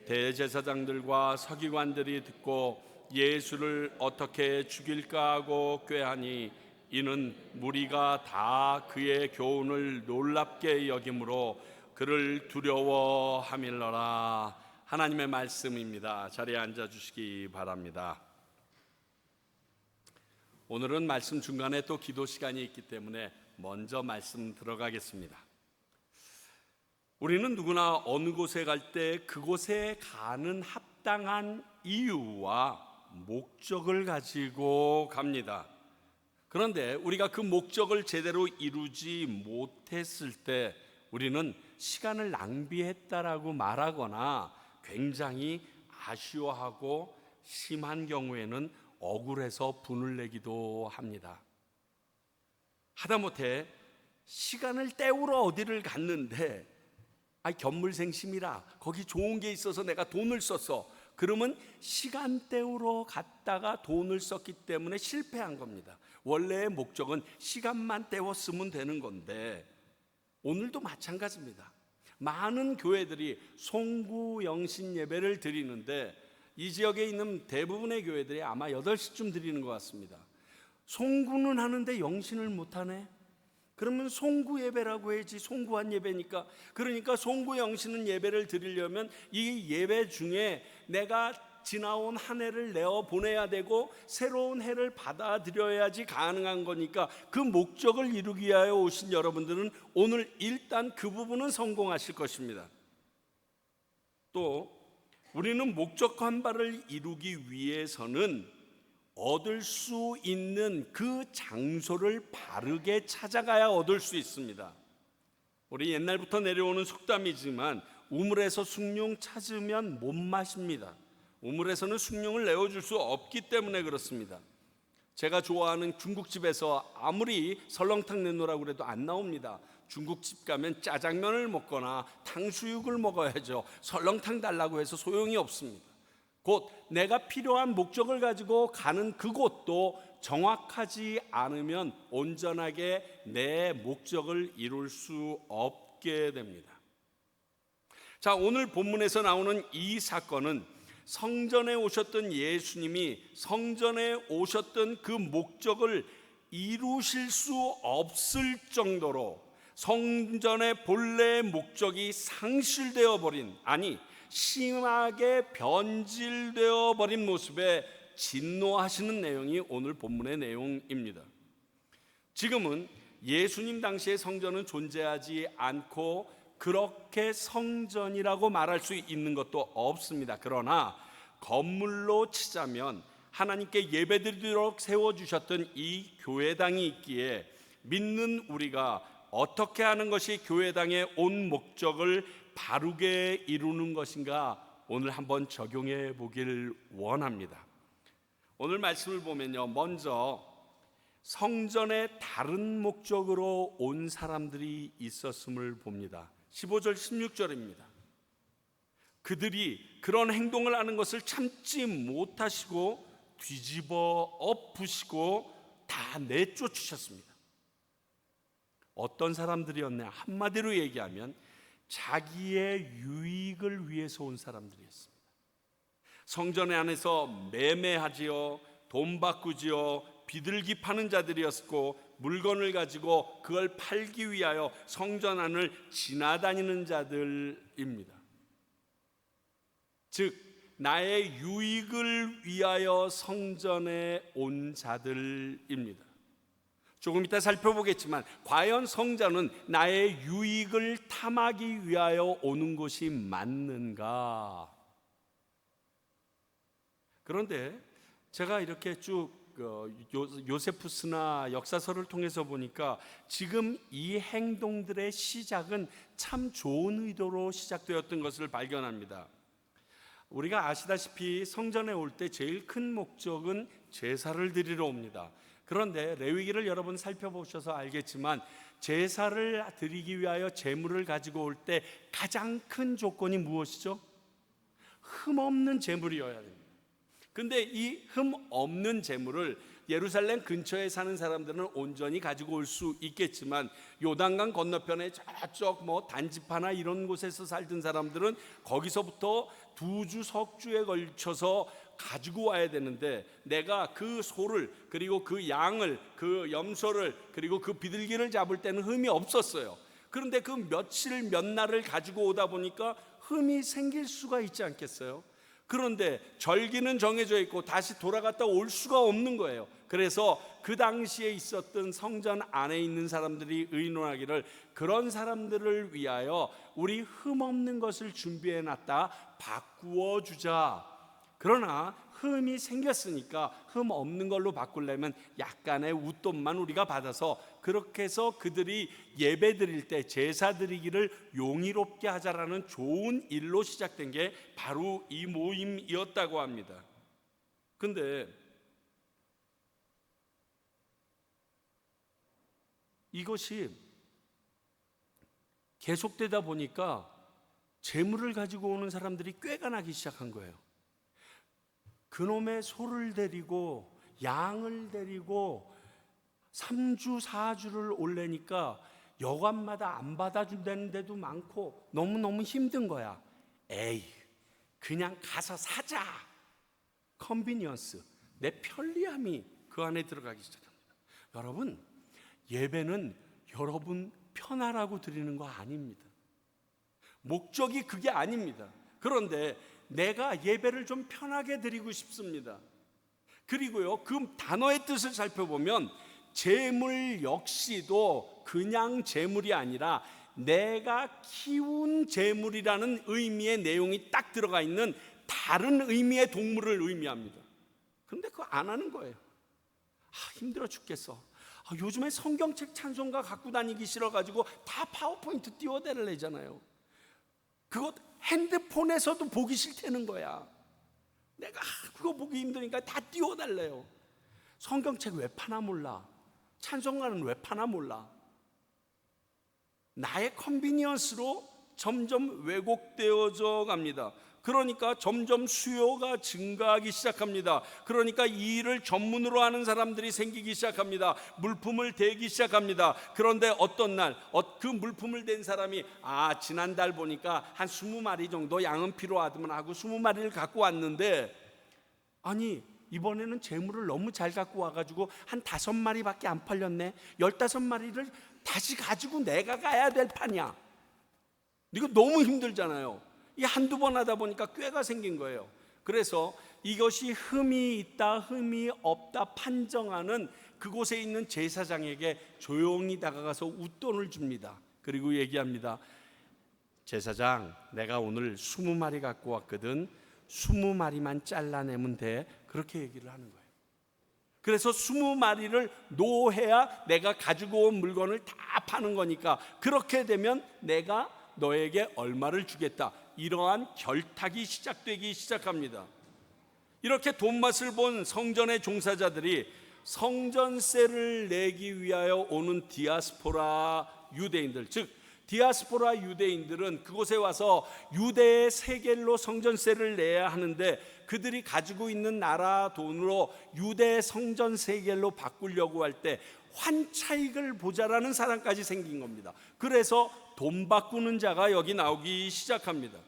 대제사장들과 서기관들이 듣고 예수를 어떻게 죽일까 하고 꾀하니 이는 무리가 다 그의 교훈을 놀랍게 여김으로 그를 두려워함일러라. 하나님의 말씀입니다. 자리에 앉아 주시기 바랍니다. 오늘은 말씀 중간에 또 기도 시간이 있기 때문에 먼저 말씀 들어가겠습니다. 우리는 누구나 어느 곳에 갈 때 그곳에 가는 합당한 이유와 목적을 가지고 갑니다. 그런데 우리가 그 목적을 제대로 이루지 못했을 때 우리는 시간을 낭비했다라고 말하거나 굉장히 아쉬워하고 심한 경우에는 억울해서 분을 내기도 합니다. 하다못해 시간을 때우러 어디를 갔는데 견물생심이라 거기 좋은 게 있어서 내가 돈을 썼어. 그러면 시간 때우러 갔다가 돈을 썼기 때문에 실패한 겁니다. 원래의 목적은 시간만 때웠으면 되는 건데 오늘도 마찬가지입니다. 많은 교회들이 송구 영신 예배를 드리는데 이 지역에 있는 대부분의 교회들이 아마 8시쯤 드리는 것 같습니다. 송구는 하는데 영신을 못하네. 그러면 송구 예배라고 해야지. 송구한 예배니까. 그러니까 송구 영신은 예배를 드리려면 이 예배 중에 내가 지나온 한 해를 내어 보내야 되고 새로운 해를 받아들여야지 가능한 거니까 그 목적을 이루기 위하여 오신 여러분들은 오늘 일단 그 부분은 성공하실 것입니다. 또 우리는 목적한 바를 이루기 위해서는 얻을 수 있는 그 장소를 바르게 찾아가야 얻을 수 있습니다. 우리 옛날부터 내려오는 속담이지만 우물에서 숭늉 찾으면 못 마십니다. 우물에서는 숭늉을 내어줄 수 없기 때문에 그렇습니다. 제가 좋아하는 중국집에서 아무리 설렁탕 내놓으라고 그래도 안 나옵니다. 중국집 가면 짜장면을 먹거나 탕수육을 먹어야죠. 설렁탕 달라고 해서 소용이 없습니다. 곧 내가 필요한 목적을 가지고 가는 그곳도 정확하지 않으면 온전하게 내 목적을 이룰 수 없게 됩니다. 자, 오늘 본문에서 나오는 이 사건은 성전에 오셨던 예수님이 성전에 오셨던 그 목적을 이루실 수 없을 정도로 성전의 본래의 목적이 상실되어 버린, 아니 심하게 변질되어 버린 모습에 진노하시는 내용이 오늘 본문의 내용입니다. 지금은 예수님 당시의 성전은 존재하지 않고 그렇게 성전이라고 말할 수 있는 것도 없습니다. 그러나 건물로 치자면 하나님께 예배드리도록 세워주셨던 이 교회당이 있기에 믿는 우리가 어떻게 하는 것이 교회당의 온 목적을 바르게 이루는 것인가 오늘 한번 적용해 보길 원합니다. 오늘 말씀을 보면요, 먼저 성전에 다른 목적으로 온 사람들이 있었음을 봅니다. 15절 16절입니다. 그들이 그런 행동을 하는 것을 참지 못하시고 뒤집어 엎으시고 다 내쫓으셨습니다. 어떤 사람들이었냐? 한마디로 얘기하면 자기의 유익을 위해서 온 사람들이었습니다. 성전 안에서 매매하지요, 돈 바꾸지요, 비둘기 파는 자들이었고, 물건을 가지고 그걸 팔기 위하여 성전 안을 지나다니는 자들입니다. 즉 나의 유익을 위하여 성전에 온 자들입니다. 조금 이따 살펴보겠지만 과연 성전은 나의 유익을 탐하기 위하여 오는 곳이 맞는가? 그런데 제가 이렇게 쭉 요세푸스나 역사서를 통해서 보니까 지금 이 행동들의 시작은 참 좋은 의도로 시작되었던 것을 발견합니다. 우리가 아시다시피 성전에 올 때 제일 큰 목적은 제사를 드리러 옵니다. 그런데 레위기를 여러분 살펴보셔서 알겠지만 제사를 드리기 위하여 제물을 가지고 올 때 가장 큰 조건이 무엇이죠? 흠없는 제물이어야 됩니다. 근데 이 흠 없는 제물을 예루살렘 근처에 사는 사람들은 온전히 가지고 올 수 있겠지만 요단강 건너편에 저쪽 단지파나 이런 곳에서 살던 사람들은 거기서부터 2주 석주에 걸쳐서 가지고 와야 되는데, 내가 그 소를 그리고 그 양을 그 염소를 그리고 그 비둘기를 잡을 때는 흠이 없었어요. 그런데 그 며칠 몇 날을 가지고 오다 보니까 흠이 생길 수가 있지 않겠어요? 그런데 절기는 정해져 있고 다시 돌아갔다 올 수가 없는 거예요. 그래서 그 당시에 있었던 성전 안에 있는 사람들이 의논하기를, 그런 사람들을 위하여 우리 흠없는 것을 준비해 놨다, 바꾸어 주자. 그러나 흠이 생겼으니까 흠 없는 걸로 바꾸려면 약간의 웃돈만 우리가 받아서, 그렇게 해서 그들이 예배 드릴 때 제사 드리기를 용이롭게 하자라는 좋은 일로 시작된 게 바로 이 모임이었다고 합니다. 근데 이것이 계속되다 보니까 재물을 가지고 오는 사람들이 꾀가 나기 시작한 거예요. 그놈의 소를 데리고 양을 데리고 3주 4주를 올래니까 여관마다 안 받아준다는 데도 많고 너무너무 힘든 거야. 에이, 그냥 가서 사자. 컨비니언스, 내 편리함이 그 안에 들어가기 시작합니다. 여러분, 예배는 여러분 편하라고 드리는 거 아닙니다. 목적이 그게 아닙니다. 그런데 내가 예배를 좀 편하게 드리고 싶습니다. 그리고요, 그 단어의 뜻을 살펴보면 재물 역시도 그냥 재물이 아니라 내가 키운 재물이라는 의미의 내용이 딱 들어가 있는 다른 의미의 동물을 의미합니다. 그런데 그거 안 하는 거예요. 힘들어 죽겠어. 요즘에 성경책 찬송가 갖고 다니기 싫어가지고 다 파워포인트 띄워달래잖아요. 그거 핸드폰에서도 보기 싫다는 거야. 내가 그거 보기 힘드니까 다 띄워달래요. 성경책 왜 파나 몰라. 찬송가는 왜 파나 몰라. 나의 컨비니언스로 점점 왜곡되어져 갑니다. 그러니까 점점 수요가 증가하기 시작합니다. 그러니까 이 일을 전문으로 하는 사람들이 생기기 시작합니다. 물품을 대기 시작합니다. 그런데 어떤 날 그 물품을 댄 사람이 지난달 보니까 한 20마리 정도 양은 필요하더만 하고 20마리를 갖고 왔는데, 아니 이번에는 재물을 너무 잘 갖고 와가지고 한 5마리밖에 안 팔렸네. 15마리를 다시 가지고 내가 가야 될 판이야. 이거 너무 힘들잖아요. 이 한두 번 하다 보니까 꾀가 생긴 거예요. 그래서 이것이 흠이 있다 흠이 없다 판정하는 그곳에 있는 제사장에게 조용히 다가가서 웃돈을 줍니다. 그리고 얘기합니다. 제사장, 내가 오늘 20마리 갖고 왔거든. 20마리만 잘라내면 돼. 그렇게 얘기를 하는 거예요. 그래서 20마리를 노해야 내가 가지고 온 물건을 다 파는 거니까, 그렇게 되면 내가 너에게 얼마를 주겠다. 이러한 결탁이 시작되기 시작합니다. 이렇게 돈맛을 본 성전의 종사자들이 성전세를 내기 위하여 오는 디아스포라 유대인들, 즉 디아스포라 유대인들은 그곳에 와서 유대의 세겔로 성전세를 내야 하는데, 그들이 가지고 있는 나라 돈으로 유대 성전 세겔로 바꾸려고 할 때 환차익을 보자라는 사람까지 생긴 겁니다. 그래서 돈 바꾸는 자가 여기 나오기 시작합니다.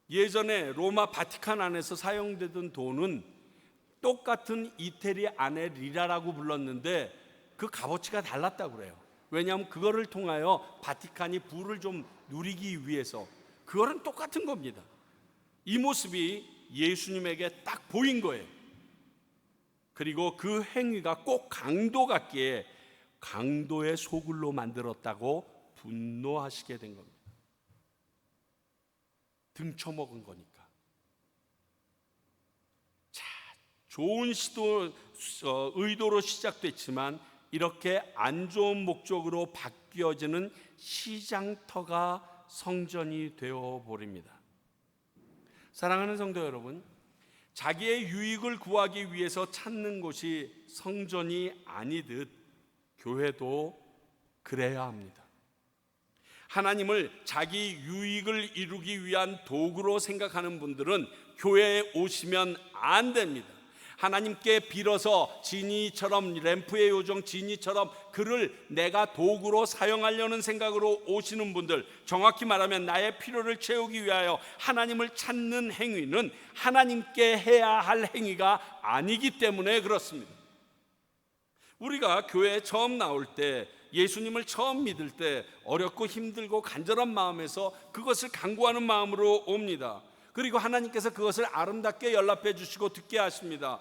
예전에 로마 바티칸 안에서 사용되던 돈은 똑같은 이태리 안의 리라라고 불렀는데 그 값어치가 달랐다고 그래요. 왜냐하면 그거를 통하여 바티칸이 부를 좀 누리기 위해서. 그거는 똑같은 겁니다. 이 모습이 예수님에게 딱 보인 거예요. 그리고 그 행위가 꼭 강도 같기에 강도의 소굴로 만들었다고 분노하시게 된 겁니다. 등쳐먹은 거니까. 자, 좋은 시도, 의도로 시작됐지만 이렇게 안 좋은 목적으로 바뀌어지는 시장터가 성전이 되어 버립니다. 사랑하는 성도 여러분, 자기의 유익을 구하기 위해서 찾는 곳이 성전이 아니듯 교회도 그래야 합니다. 하나님을 자기 유익을 이루기 위한 도구로 생각하는 분들은 교회에 오시면 안 됩니다. 하나님께 빌어서 지니처럼, 램프의 요정 지니처럼 그를 내가 도구로 사용하려는 생각으로 오시는 분들, 정확히 말하면 나의 필요를 채우기 위하여 하나님을 찾는 행위는 하나님께 해야 할 행위가 아니기 때문에 그렇습니다. 우리가 교회에 처음 나올 때, 예수님을 처음 믿을 때 어렵고 힘들고 간절한 마음에서 그것을 간구하는 마음으로 옵니다. 그리고 하나님께서 그것을 아름답게 연락해 주시고 듣게 하십니다.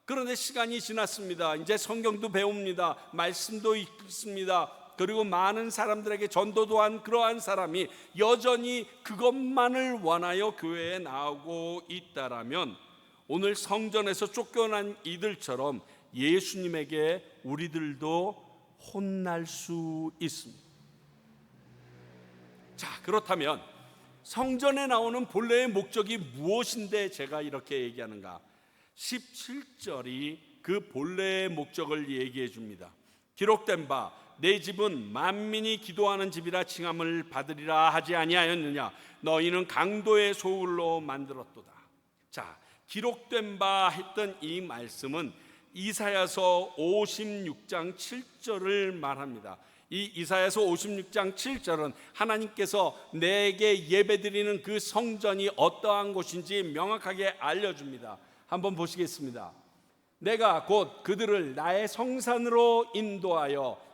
그런데 시간이 지났습니다. 이제 성경도 배웁니다. 말씀도 읽습니다. 그리고 많은 사람들에게 전도도 한 그러한 사람이 여전히 그것만을 원하여 교회에 나오고 있다라면 오늘 성전에서 쫓겨난 이들처럼 예수님에게 우리들도 혼날 수 있습니다. 자, 그렇다면 성전에 나오는 본래의 목적이 무엇인데 제가 이렇게 얘기하는가? 17절이 그 본래의 목적을 얘기해 줍니다. 기록된 바 내 집은 만민이 기도하는 집이라 칭함을 받으리라 하지 아니하였느냐? 너희는 강도의 소굴로 만들었도다. 자, 기록된 바 했던 이 말씀은 이사야서 56장 7절을 말합니다. 이 이사야서 56장 7절은 하나님께서 내게 예배드리는 그 성전이 어떠한 곳인지 명확하게 알려줍니다. 한번 보시겠습니다. 내가 곧 그들을 나의 성산으로 인도하여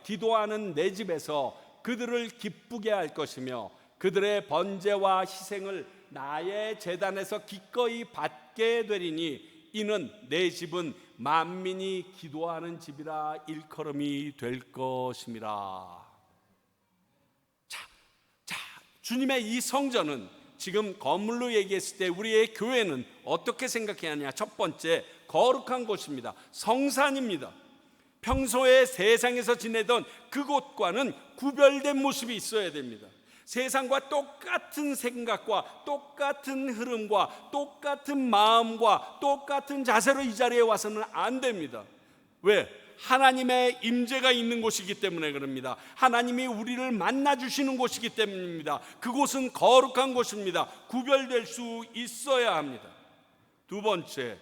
기도하는 내 집에서 그들을 기쁘게 할 것이며 그들의 번제와 희생을 나의 제단에서 기꺼이 받게 되리니 이는 내 집은 만민이 기도하는 집이라 일컬음이 될 것임이라. 자, 주님의 이 성전은 지금 건물로 얘기했을 때 우리의 교회는 어떻게 생각해야 하냐? 첫 번째, 거룩한 곳입니다. 성산입니다. 평소에 세상에서 지내던 그곳과는 구별된 모습이 있어야 됩니다. 세상과 똑같은 생각과 똑같은 흐름과 똑같은 마음과 똑같은 자세로 이 자리에 와서는 안 됩니다. 왜? 하나님의 임재가 있는 곳이기 때문에 그럽니다. 하나님이 우리를 만나주시는 곳이기 때문입니다. 그곳은 거룩한 곳입니다. 구별될 수 있어야 합니다. 두 번째,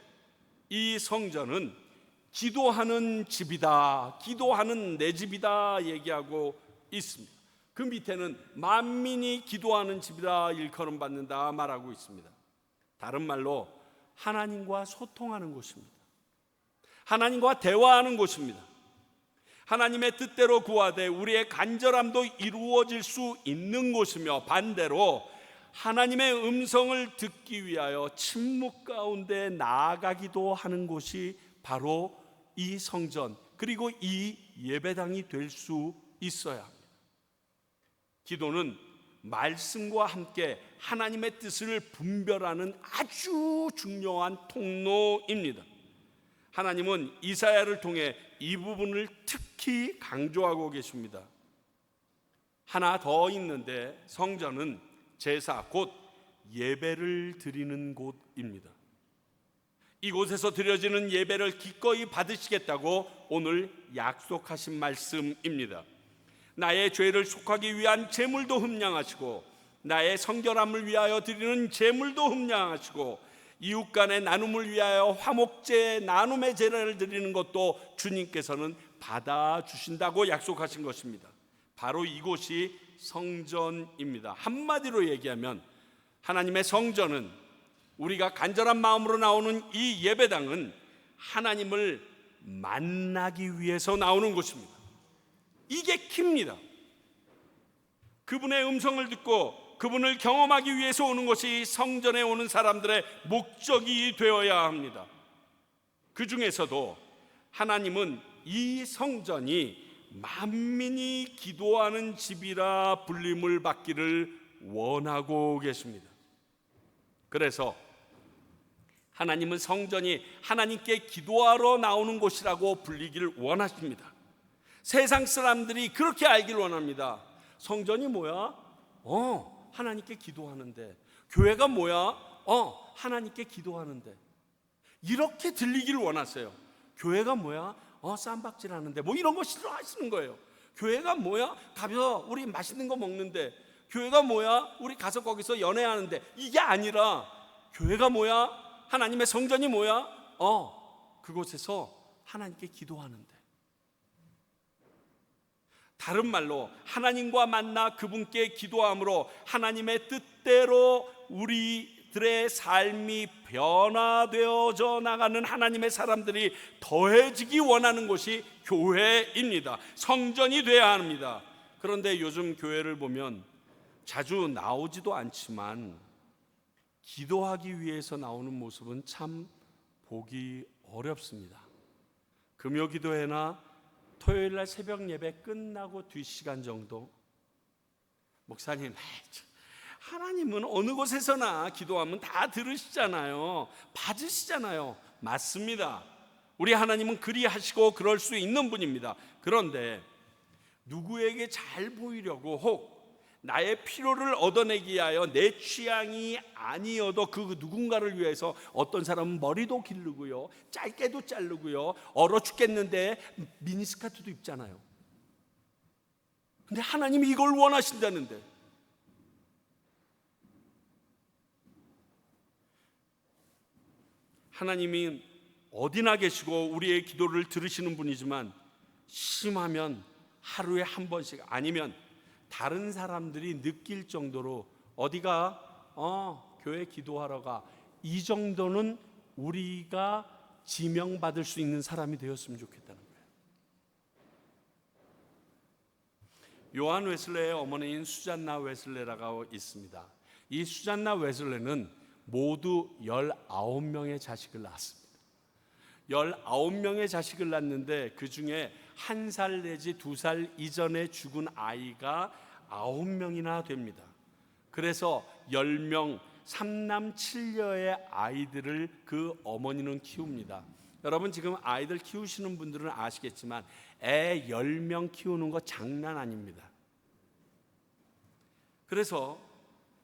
이 성전은 기도하는 집이다, 기도하는 내 집이다 얘기하고 있습니다. 그 밑에는 만민이 기도하는 집이다 일컬음 받는다 말하고 있습니다. 다른 말로 하나님과 소통하는 곳입니다. 하나님과 대화하는 곳입니다. 하나님의 뜻대로 구하되 우리의 간절함도 이루어질 수 있는 곳이며 반대로 하나님의 음성을 듣기 위하여 침묵 가운데 나아가기도 하는 곳이 바로 이 성전 그리고 이 예배당이 될 수 있어야 합니다. 기도는 말씀과 함께 하나님의 뜻을 분별하는 아주 중요한 통로입니다. 하나님은 이사야를 통해 이 부분을 특히 강조하고 계십니다. 하나 더 있는데 성전은 제사 곧 예배를 드리는 곳입니다. 이곳에서 드려지는 예배를 기꺼이 받으시겠다고 오늘 약속하신 말씀입니다. 나의 죄를 속하기 위한 제물도 흠량하시고 나의 성결함을 위하여 드리는 제물도 흠량하시고 이웃 간의 나눔을 위하여 화목제 나눔의 제사를 드리는 것도 주님께서는 받아주신다고 약속하신 것입니다. 바로 이곳이 성전입니다. 한마디로 얘기하면 하나님의 성전은, 우리가 간절한 마음으로 나오는 이 예배당은 하나님을 만나기 위해서 나오는 곳입니다. 이게 키입니다. 그분의 음성을 듣고 그분을 경험하기 위해서 오는 것이 성전에 오는 사람들의 목적이 되어야 합니다. 그 중에서도 하나님은 이 성전이 만민이 기도하는 집이라 불림을 받기를 원하고 계십니다. 그래서 하나님은 성전이 하나님께 기도하러 나오는 곳이라고 불리기를 원하십니다. 세상 사람들이 그렇게 알기를 원합니다. 성전이 뭐야? 하나님께 기도하는데. 교회가 뭐야? 하나님께 기도하는데. 이렇게 들리기를 원하세요. 교회가 뭐야? 쌈박질 하는데. 뭐 이런 거 싫어하시는 거예요. 교회가 뭐야? 가서 우리 맛있는 거 먹는데. 교회가 뭐야? 우리 가서 거기서 연애하는데. 이게 아니라 교회가 뭐야? 하나님의 성전이 뭐야? 그곳에서 하나님께 기도하는데. 다른 말로 하나님과 만나 그분께 기도함으로 하나님의 뜻대로 우리들의 삶이 변화되어져 나가는 하나님의 사람들이 더해지기 원하는 곳이 교회입니다. 성전이 되어야 합니다. 그런데 요즘 교회를 보면 자주 나오지도 않지만 기도하기 위해서 나오는 모습은 참 보기 어렵습니다. 금요 기도회나 토요일날 새벽 예배 끝나고 뒷시간 정도, 목사님, 하나님은 어느 곳에서나 기도하면 다 들으시잖아요, 받으시잖아요. 맞습니다. 우리 하나님은 그리하시고 그럴 수 있는 분입니다. 그런데 누구에게 잘 보이려고 혹 나의 필요를 얻어내기 위하여 내 취향이 아니어도 그 누군가를 위해서 어떤 사람은 머리도 기르고요, 짧게도 자르고요, 얼어 죽겠는데 미니스커트도 입잖아요. 근데 하나님이 이걸 원하신다는데, 하나님이 어디나 계시고 우리의 기도를 들으시는 분이지만 심하면 하루에 한 번씩, 아니면 다른 사람들이 느낄 정도로 어디가 교회 기도하러 가, 이 정도는 우리가 지명받을 수 있는 사람이 되었으면 좋겠다는 거예요. 요한 웨슬레의 어머니인 수잔나 웨슬레라가 있습니다. 이 수잔나 웨슬레는 모두 19명의 자식을 낳았습니다. 19명의 자식을 낳았는데 그 중에 1살 내지 2살 이전에 죽은 아이가 9명이나 됩니다. 그래서 10명 3남 7녀의 아이들을 그 어머니는 키웁니다. 여러분, 지금 아이들 키우시는 분들은 아시겠지만 애 10명 키우는 거 장난 아닙니다. 그래서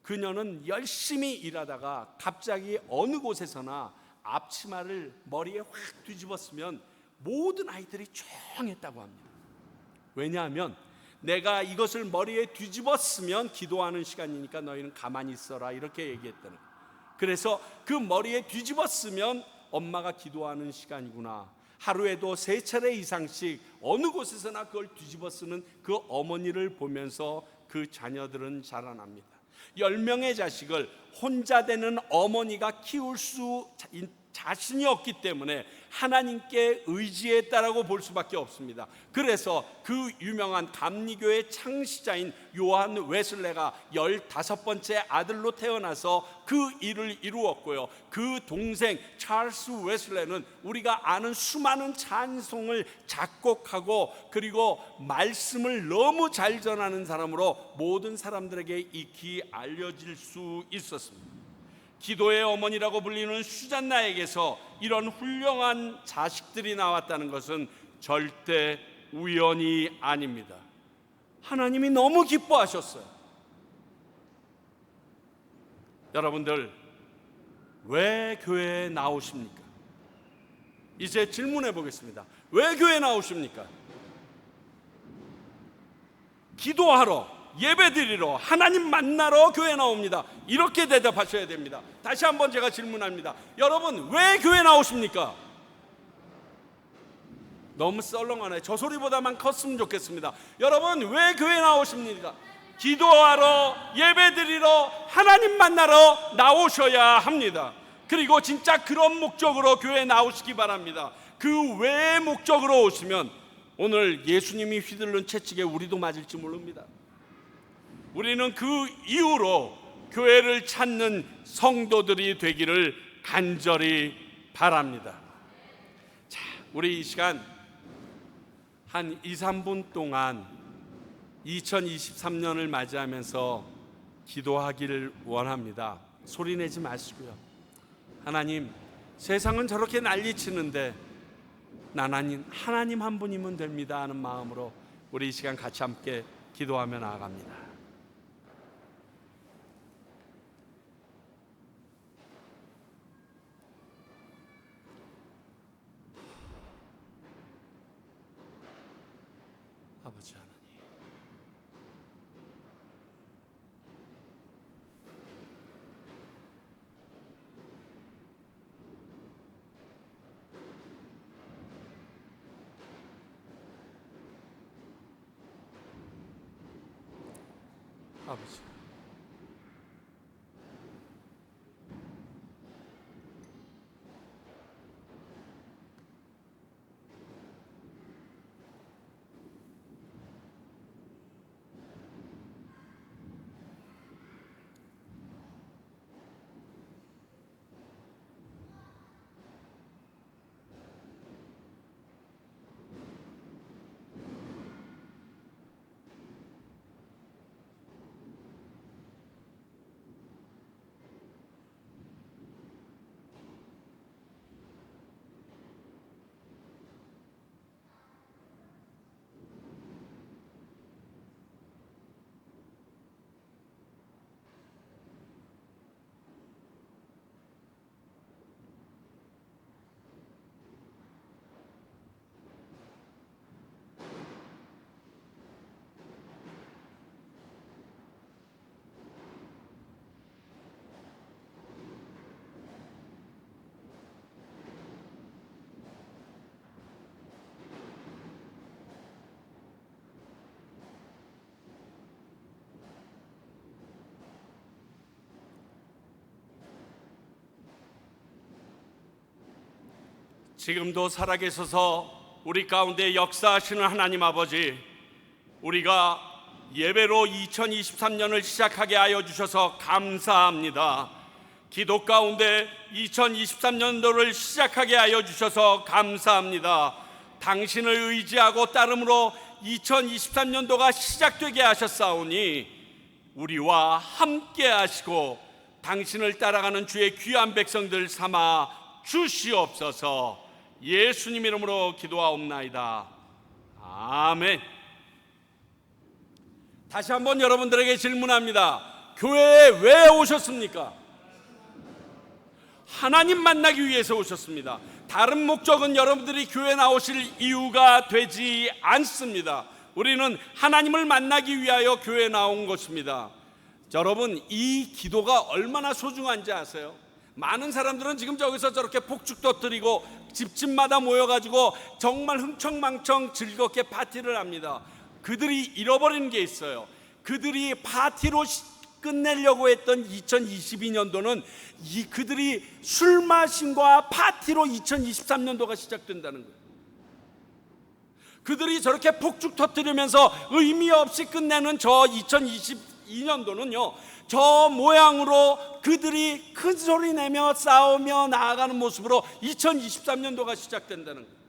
그녀는 열심히 일하다가 갑자기 어느 곳에서나 앞치마를 머리에 확 뒤집었으면 모든 아이들이 조용했다고 합니다. 왜냐하면 내가 이것을 머리에 뒤집었으면 기도하는 시간이니까 너희는 가만히 있어라, 이렇게 얘기했다는 거예요. 그래서 그 머리에 뒤집었으면 엄마가 기도하는 시간이구나. 하루에도 3차례 이상씩 어느 곳에서나 그걸 뒤집어 쓰는 그 어머니를 보면서 그 자녀들은 자라납니다. 10명의 자식을 혼자 되는 어머니가 키울 수 자신이 없기 때문에 하나님께 의지했다라고 볼 수밖에 없습니다. 그래서 그 유명한 감리교의 창시자인 요한 웨슬레가 15번째 아들로 태어나서 그 일을 이루었고요. 그 동생 찰스 웨슬레는 우리가 아는 수많은 찬송을 작곡하고 그리고 말씀을 너무 잘 전하는 사람으로 모든 사람들에게 익히 알려질 수 있었습니다. 기도의 어머니라고 불리는 수잔나에게서 이런 훌륭한 자식들이 나왔다는 것은 절대 우연이 아닙니다. 하나님이 너무 기뻐하셨어요. 여러분들, 왜 교회에 나오십니까? 이제 질문해 보겠습니다. 왜 교회에 나오십니까? 기도하러, 예배드리러, 하나님 만나러 교회 나옵니다. 이렇게 대답하셔야 됩니다. 다시 한번 제가 질문합니다. 여러분, 왜 교회 나오십니까? 너무 썰렁하네. 저 소리보다만 컸으면 좋겠습니다. 여러분, 왜 교회 나오십니까? 기도하러, 예배드리러, 하나님 만나러 나오셔야 합니다. 그리고 진짜 그런 목적으로 교회 나오시기 바랍니다. 그 외의 목적으로 오시면 오늘 예수님이 휘둘른 채찍에 우리도 맞을지 모릅니다. 우리는 그 이후로 교회를 찾는 성도들이 되기를 간절히 바랍니다. 자, 우리 이 시간 한 2, 3분 동안 2023년을 맞이하면서 기도하기를 원합니다. 소리내지 마시고요. 하나님, 세상은 저렇게 난리치는데 나는 하나님 한 분이면 됩니다 하는 마음으로 우리 이 시간 같이 함께 기도하며 나아갑니다. 아버지 하나님, 아버지, 지금도 살아계셔서 우리 가운데 역사하시는 하나님 아버지, 우리가 예배로 2023년을 시작하게 하여 주셔서 감사합니다. 기도 가운데 2023년도를 시작하게 하여 주셔서 감사합니다. 당신을 의지하고 따름으로 2023년도가 시작되게 하셨사오니 우리와 함께 하시고 당신을 따라가는 주의 귀한 백성들 삼아 주시옵소서. 예수님 이름으로 기도하옵나이다. 아멘. 다시 한번 여러분들에게 질문합니다. 교회에 왜 오셨습니까? 하나님 만나기 위해서 오셨습니다. 다른 목적은 여러분들이 교회 나오실 이유가 되지 않습니다. 우리는 하나님을 만나기 위하여 교회에 나온 것입니다. 여러분, 이 기도가 얼마나 소중한지 아세요? 많은 사람들은 지금 저기서 저렇게 폭죽 터뜨리고 집집마다 모여가지고 정말 흥청망청 즐겁게 파티를 합니다. 그들이 잃어버린 게 있어요. 그들이 파티로 끝내려고 했던 2022년도는 그들이 술 마심과 파티로 2023년도가 시작된다는 거예요. 그들이 저렇게 폭죽 터뜨리면서 의미 없이 끝내는 저 2022년도는요, 저 모양으로 그들이 큰 소리 내며 싸우며 나아가는 모습으로 2023년도가 시작된다는 거예요.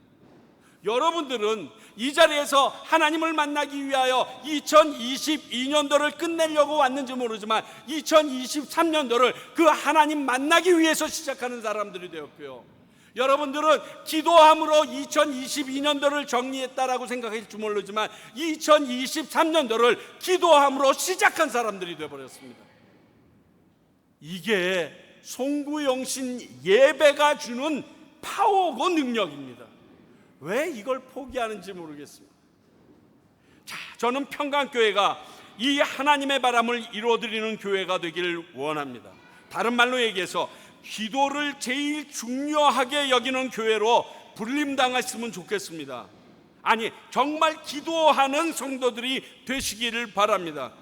여러분들은 이 자리에서 하나님을 만나기 위하여 2022년도를 끝내려고 왔는지 모르지만 2023년도를 그 하나님 만나기 위해서 시작하는 사람들이 되었고요, 여러분들은 기도함으로 2022년도를 정리했다라고 생각할지 모르지만 2023년도를 기도함으로 시작한 사람들이 되어버렸습니다. 이게 송구영신 예배가 주는 파워고 능력입니다. 왜 이걸 포기하는지 모르겠습니다. 자, 저는 평강교회가 이 하나님의 바람을 이루어드리는 교회가 되기를 원합니다. 다른 말로 얘기해서 기도를 제일 중요하게 여기는 교회로 불림당했으면 좋겠습니다. 아니, 정말 기도하는 성도들이 되시기를 바랍니다.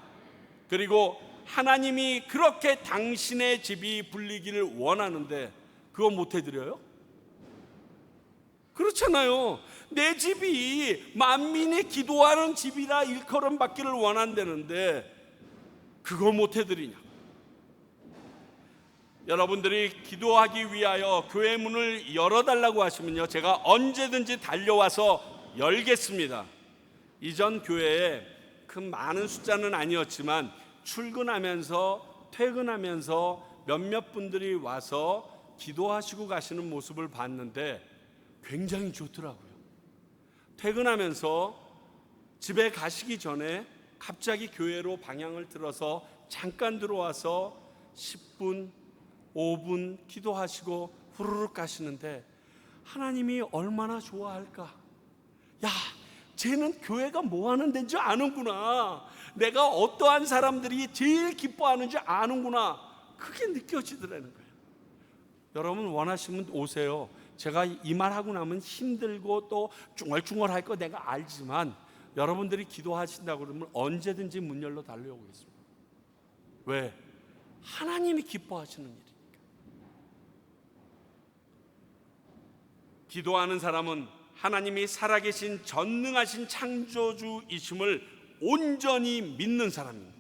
그리고 하나님이 그렇게 당신의 집이 불리기를 원하는데 그거 못 해드려요? 그렇잖아요. 내 집이 만민이 기도하는 집이라 일컬음 받기를 원한다는데 그거 못 해드리냐? 여러분들이 기도하기 위하여 교회 문을 열어달라고 하시면요, 제가 언제든지 달려와서 열겠습니다. 이전 교회에 그 많은 숫자는 아니었지만 출근하면서 퇴근하면서 몇몇 분들이 와서 기도하시고 가시는 모습을 봤는데 굉장히 좋더라고요. 퇴근하면서 집에 가시기 전에 갑자기 교회로 방향을 틀어서 잠깐 들어와서 10분, 5분 기도하시고 후루룩 가시는데 하나님이 얼마나 좋아할까? 야, 쟤는 교회가 뭐 하는 데인 줄 아는구나. 내가 어떠한 사람들이 제일 기뻐하는지 아는구나. 그게 느껴지더라는 거예요. 여러분 원하시면 오세요. 제가 이 말하고 나면 힘들고 또 중얼중얼할 거 내가 알지만 여러분들이 기도하신다고 그러면 언제든지 문 열러 달려오겠습니다. 왜? 하나님이 기뻐하시는 일이니까. 기도하는 사람은 하나님이 살아계신 전능하신 창조주이심을 온전히 믿는 사람입니다.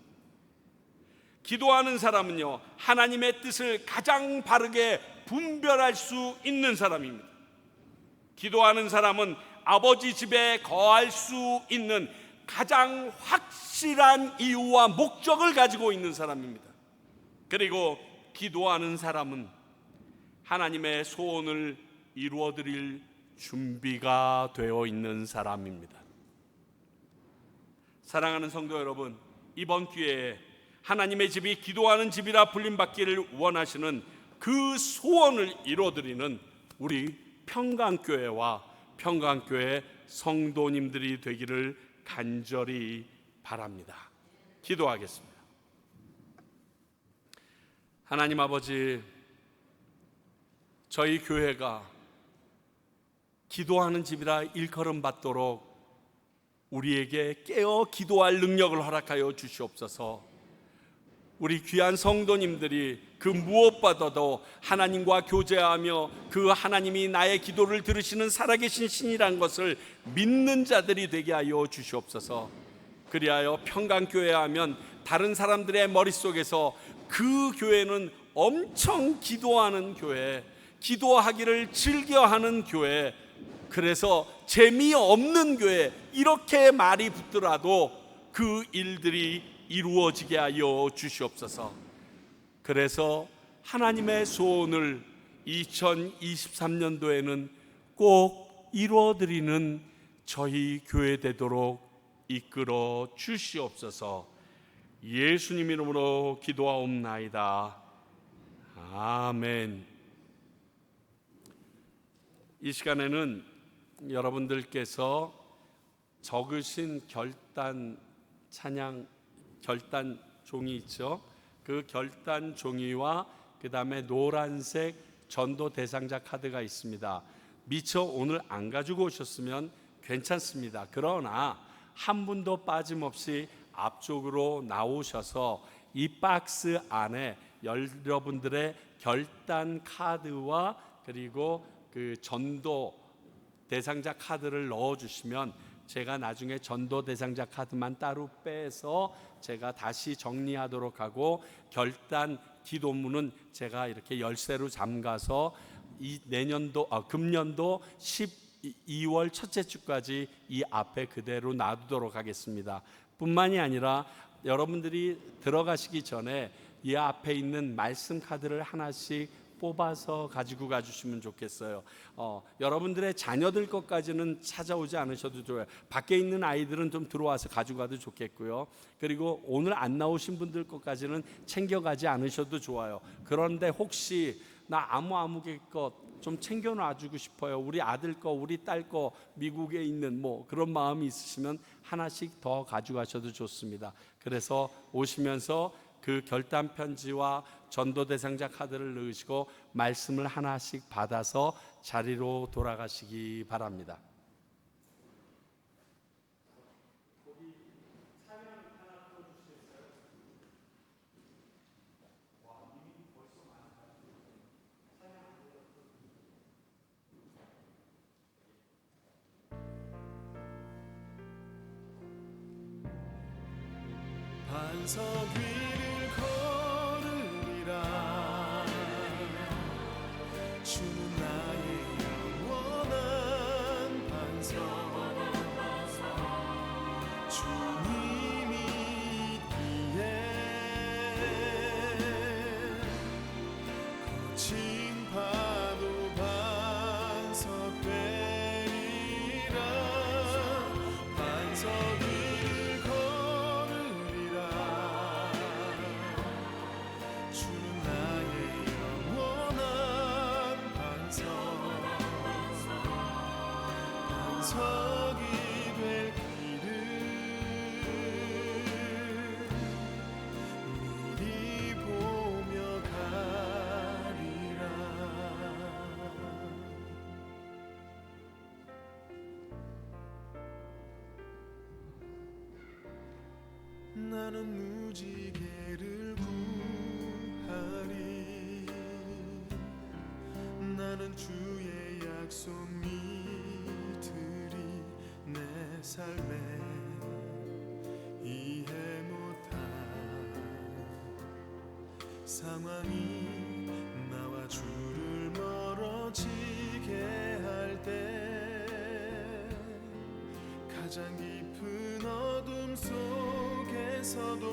기도하는 사람은요, 하나님의 뜻을 가장 바르게 분별할 수 있는 사람입니다. 기도하는 사람은 아버지 집에 거할 수 있는 가장 확실한 이유와 목적을 가지고 있는 사람입니다. 그리고 기도하는 사람은 하나님의 소원을 이루어드릴 준비가 되어 있는 사람입니다. 사랑하는 성도 여러분, 이번 기회에 하나님의 집이 기도하는 집이라 불림받기를 원하시는 그 소원을 이루어드리는 우리 평강교회와 평강교회 성도님들이 되기를 간절히 바랍니다. 기도하겠습니다. 하나님 아버지, 저희 교회가 기도하는 집이라 일컬음 받도록 우리에게 깨어 기도할 능력을 허락하여 주시옵소서. 우리 귀한 성도님들이 그 무엇보다도 하나님과 교제하며 그 하나님이 나의 기도를 들으시는 살아계신 신이란 것을 믿는 자들이 되게 하여 주시옵소서. 그리하여 평강교회 하면 다른 사람들의 머릿속에서 그 교회는 엄청 기도하는 교회, 기도하기를 즐겨하는 교회, 그래서 재미없는 교회, 이렇게 말이 붙더라도 그 일들이 이루어지게 하여 주시옵소서. 그래서 하나님의 소원을 2023년도에는 꼭 이루어드리는 저희 교회 되도록 이끌어 주시옵소서. 예수님 이름으로 기도하옵나이다. 아멘. 이 시간에는 여러분들께서 적으신 결단 찬양 결단 종이 있죠. 그 결단 종이와 그 다음에 노란색 전도 대상자 카드가 있습니다. 미처 오늘 안 가지고 오셨으면 괜찮습니다. 그러나 한 분도 빠짐없이 앞쪽으로 나오셔서 이 박스 안에 여러분들의 결단 카드와 그리고 그 전도 대상자 카드를 넣어주시면 제가 나중에 전도 대상자 카드만 따로 빼서 제가 다시 정리하도록 하고, 결단 기도문은 제가 이렇게 열쇠로 잠가서 이 금년도 12월 첫째 주까지 이 앞에 그대로 놔두도록 하겠습니다. 뿐만이 아니라 여러분들이 들어가시기 전에 이 앞에 있는 말씀 카드를 하나씩 뽑아서 가지고 가주시면 좋겠어요. 여러분들의 자녀들 것까지는 찾아오지 않으셔도 좋아요. 밖에 있는 아이들은 좀 들어와서 가져가도 좋겠고요. 그리고 오늘 안 나오신 분들 것까지는 챙겨가지 않으셔도 좋아요. 그런데 혹시 나 아무개 것 좀 챙겨 놔주고 싶어요. 우리 아들 거, 우리 딸 거, 미국에 있는 뭐 그런 마음이 있으시면 하나씩 더 가져가셔도 좋습니다. 그래서 오시면서 그 결단 편지와 전도 대상자 카드를 넣으시고 말씀을 하나씩 받아서 자리로 돌아가시기 바랍니다. 반석 위를 걸으리라. 주는 나의 영원한 반석. 주님이 있기에 거친 파도 반석 되리라. 반석 위를 걸으리라. 주는 나의 영원한 반석. 반석이 될 길을 미리 보며 가리라. 나는 무지개를 구하리. 나는 주의 약속 믿으리. 내 삶에 이해 못한 상황이 나와 주를 멀어지게 할 때 가장 깊은 어둠 속에서도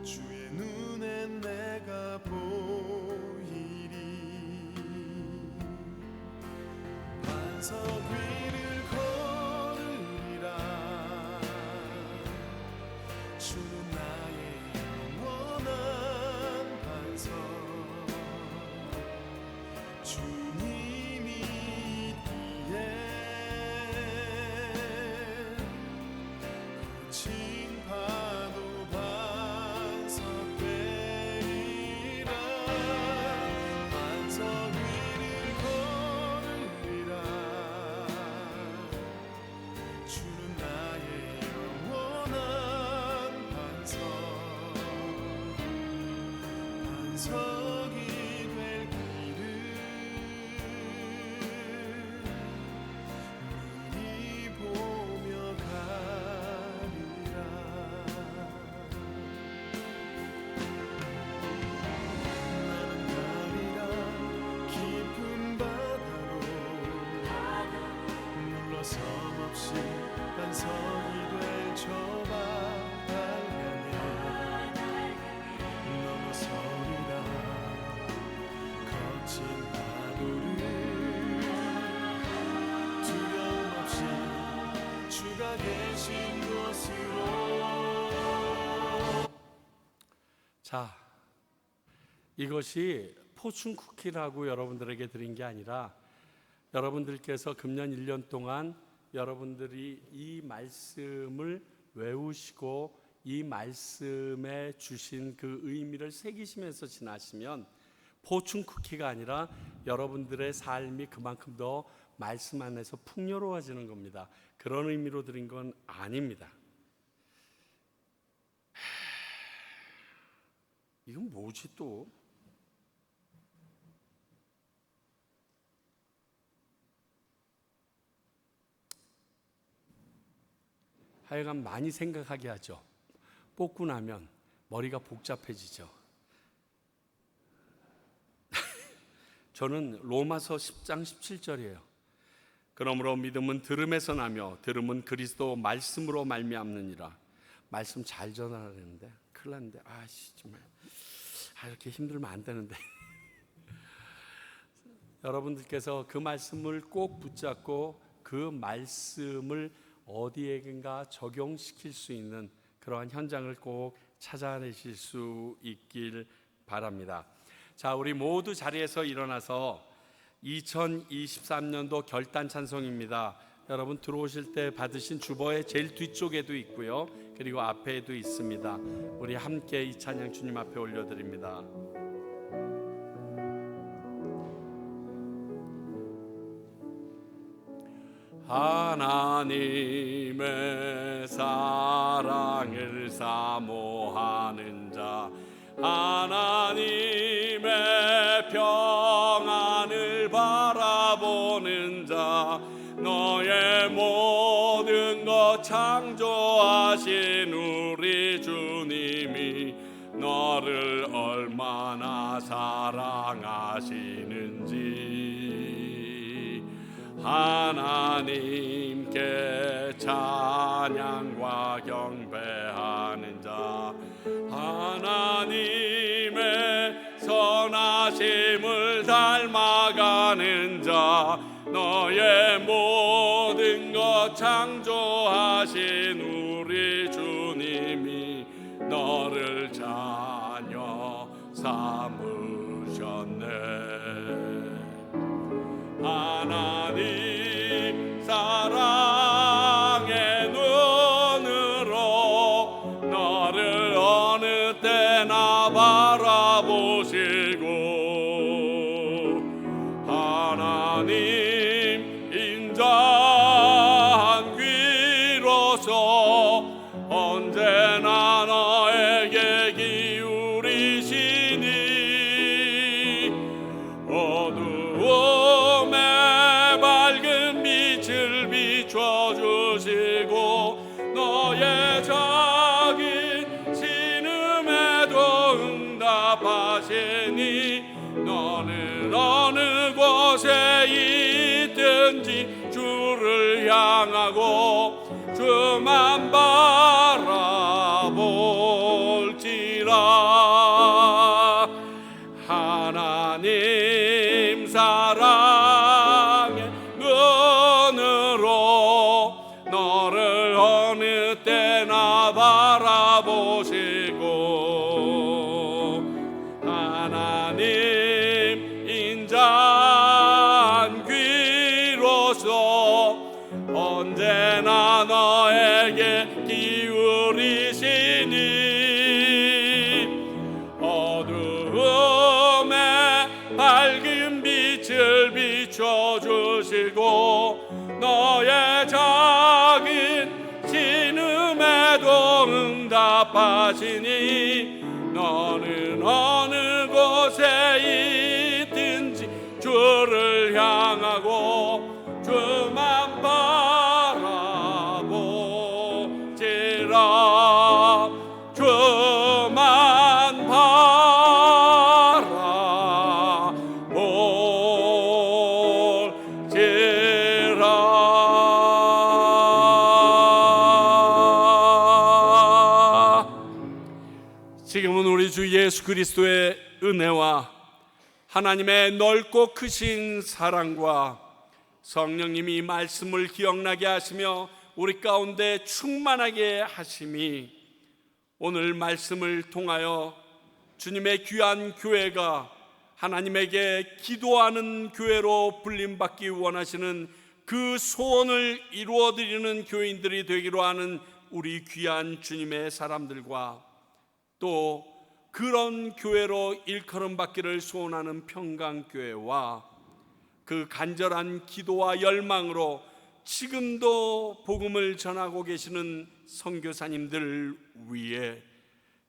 주의 눈엔 내가 보이리. 반석 위를 걸으리라. 주는 나의 영원한 반석. 주님이 있기에 거친 파도 반석 되리라. 반석 위를 걸으리라. 주는 나의 영원한 반석. 반석이 될 길을 미리 보며 가리라. 나는 가리라. 깊은 바다로 물러섬 없이 반석이 될 저 바다를 향해 넘어서리라. 거친 파도를 두려움 없이 주가 계신 곳으로. 자, 이것이 포춘 쿠키라고 여러분들에게 드린 게 아니라 여러분들께서 금년 1년 동안 여러분들이 이 말씀을 외우시고 이 말씀에 주신 그 의미를 새기시면서 지나시면 포춘 쿠키가 아니라 여러분들의 삶이 그만큼 더 말씀 안에서 풍요로워지는 겁니다. 그런 의미로 드린 건 아닙니다. 이건 뭐지 또? 하여간 많이 생각하게 하죠. 뽑고 나면 머리가 복잡해지죠. 저는 로마서 10장 17절이에요. 그러므로 믿음은 들음에서 나며 들음은 그리스도 말씀으로 말미암느니라. 말씀 잘 전하라 그랬는데 큰일 났는데 정말 이렇게 힘들면 안 되는데 여러분들께서 그 말씀을 꼭 붙잡고 그 말씀을 어디에든가 적용시킬 수 있는 그러한 현장을 꼭 찾아내실 수 있길 바랍니다. 자, 우리 모두 자리에서 일어나서 2023년도 결단 찬송입니다. 여러분 들어오실 때 받으신 주보의 제일 뒤쪽에도 있고요. 그리고 앞에도 있습니다. 우리 함께 이 찬양 주님 앞에 올려드립니다. 하나님의 사랑을 사모하는 자, 하나님의 평안을 바라보는 자, 너의 모든 것 창조하신 우리 주님이 너를 얼마나 사랑하시는지 하나님께 찬양과 경배하는 자, 하나님의 선하심을 닮아가는 자, 너의 모든 것 창조하신 우리 주님이 너를 자녀 삼으셨네. 하나님 사랑의 눈으로 너를 어느 때나 바라보시고, 하나님 인자한 귀로서 언제나 너에게 기울이시니 어두움에 밝은 빛을 비춰주시고 너의 작은 신음에도 응답하시니 너는 어느 곳에 있든지 주를 향하고 주만 바라볼지라. 하나님 사랑의 눈으로 너를 어느 때나 바라보시고, 하나님 인자한 귀로서 언제나 너에게 기울이시니 어두움에 밝은 빛을 비춰주시고 너의 작은 신음에도 응답하시니 너는 어느 곳에 있든지 주를 향하고 주만 바라보지라. 주만 바라볼지라. 지금은 우리 주 예수 그리스도의 은혜와 하나님의 넓고 크신 사랑과 성령님이 말씀을 기억나게 하시며 우리 가운데 충만하게 하심이 오늘 말씀을 통하여 주님의 귀한 교회가 하나님에게 기도하는 교회로 불림받기 원하시는 그 소원을 이루어드리는 교인들이 되기로 하는 우리 귀한 주님의 사람들과 또 그런 교회로 일컬음 받기를 소원하는 평강교회와 그 간절한 기도와 열망으로 지금도 복음을 전하고 계시는 선교사님들 위에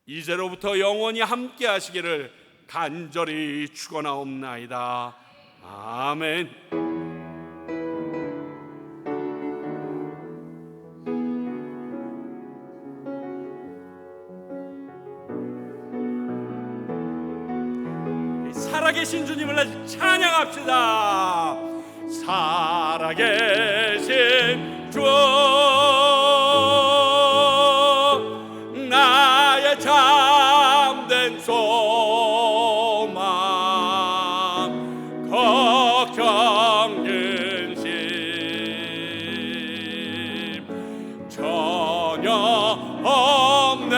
이제로부터 영원히 함께 하시기를 간절히 축원하옵나이다. 아멘. 살아계신 주님을 찬양합시다. 살아계신 주 나의 참된 소망 걱정 근심 전혀 없네.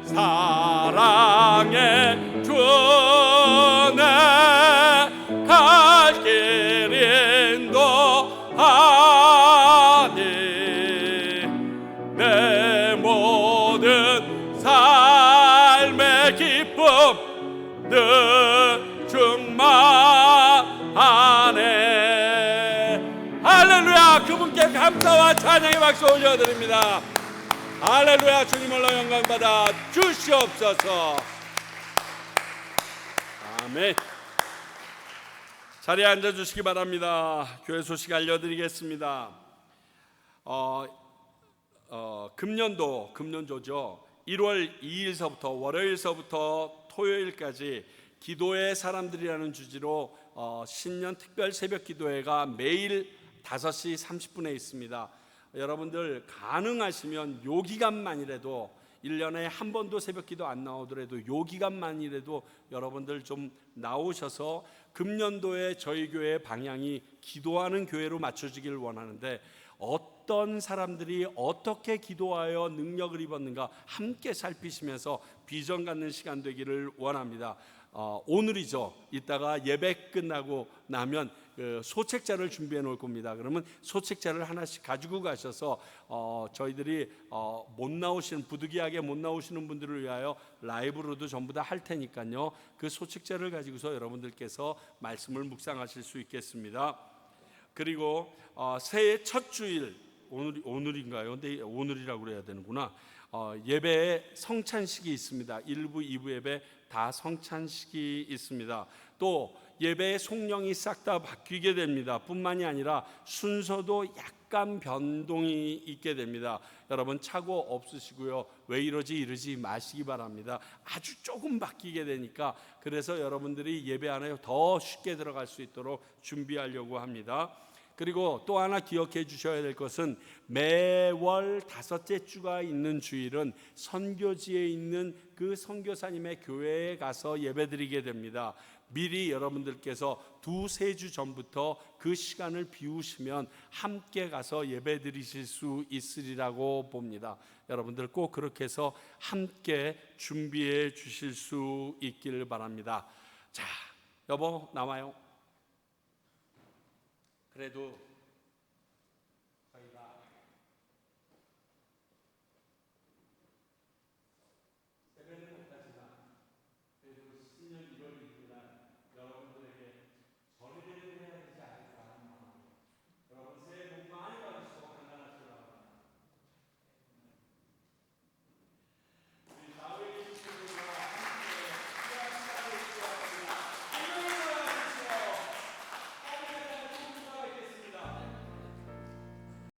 사랑의 주내 갈 길이 늘 충만하네. 할렐루야. 그분께 감사와 찬양의 박수 올려드립니다. 할렐루야. 주님을로 영광받아 주시옵소서. 아멘. 자리에 앉아주시기 바랍니다. 교회 소식 알려드리겠습니다. 금년도죠. 1월 2일서부터 월요일서부터 토요일까지 기도의 사람들이라는 주제로 신년 특별 새벽 기도회가 매일 5시 30분에 있습니다. 여러분들 가능하시면 요 기간만이라도 1년에 한 번도 새벽 기도 안 나오더라도 요 기간만이라도 여러분들 좀 나오셔서 금년도에 저희 교회의 방향이 기도하는 교회로 맞춰지길 원하는데 어떤 사람들이 어떻게 기도하여 능력을 입었는가 함께 살피시면서 비전 갖는 시간 되기를 원합니다. 오늘이죠. 이따가 예배 끝나고 나면 소책자를 준비해 놓을 겁니다. 그러면 소책자를 하나씩 가지고 가셔서 저희들이 못 나오시는, 부득이하게 못 나오시는 분들을 위하여 라이브로도 전부 다 할 테니까요. 그 소책자를 가지고서 여러분들께서 말씀을 묵상하실 수 있겠습니다. 그리고 새해 첫 주일 오늘인가요? 근데 오늘이라고 그래야 되는구나. 예배에 성찬식이 있습니다. 1부, 2부 예배 다 성찬식이 있습니다. 또 예배의 속령이 싹 다 바뀌게 됩니다. 뿐만이 아니라 순서도 약간 변동이 있게 됩니다. 여러분 착오 없으시고요. 왜 이러지 마시기 바랍니다. 아주 조금 바뀌게 되니까 그래서 여러분들이 예배 안에 더 쉽게 들어갈 수 있도록 준비하려고 합니다. 그리고 또 하나 기억해 주셔야 될 것은 매월 5째 주가 있는 주일은 선교지에 있는 그 선교사님의 교회에 가서 예배드리게 됩니다. 미리 여러분들께서 2-3주 전부터 그 시간을 비우시면 함께 가서 예배드리실 수 있으리라고 봅니다. 여러분들 꼭 그렇게 해서 함께 준비해 주실 수 있기를 바랍니다. 자, 여보 나와요. 그래도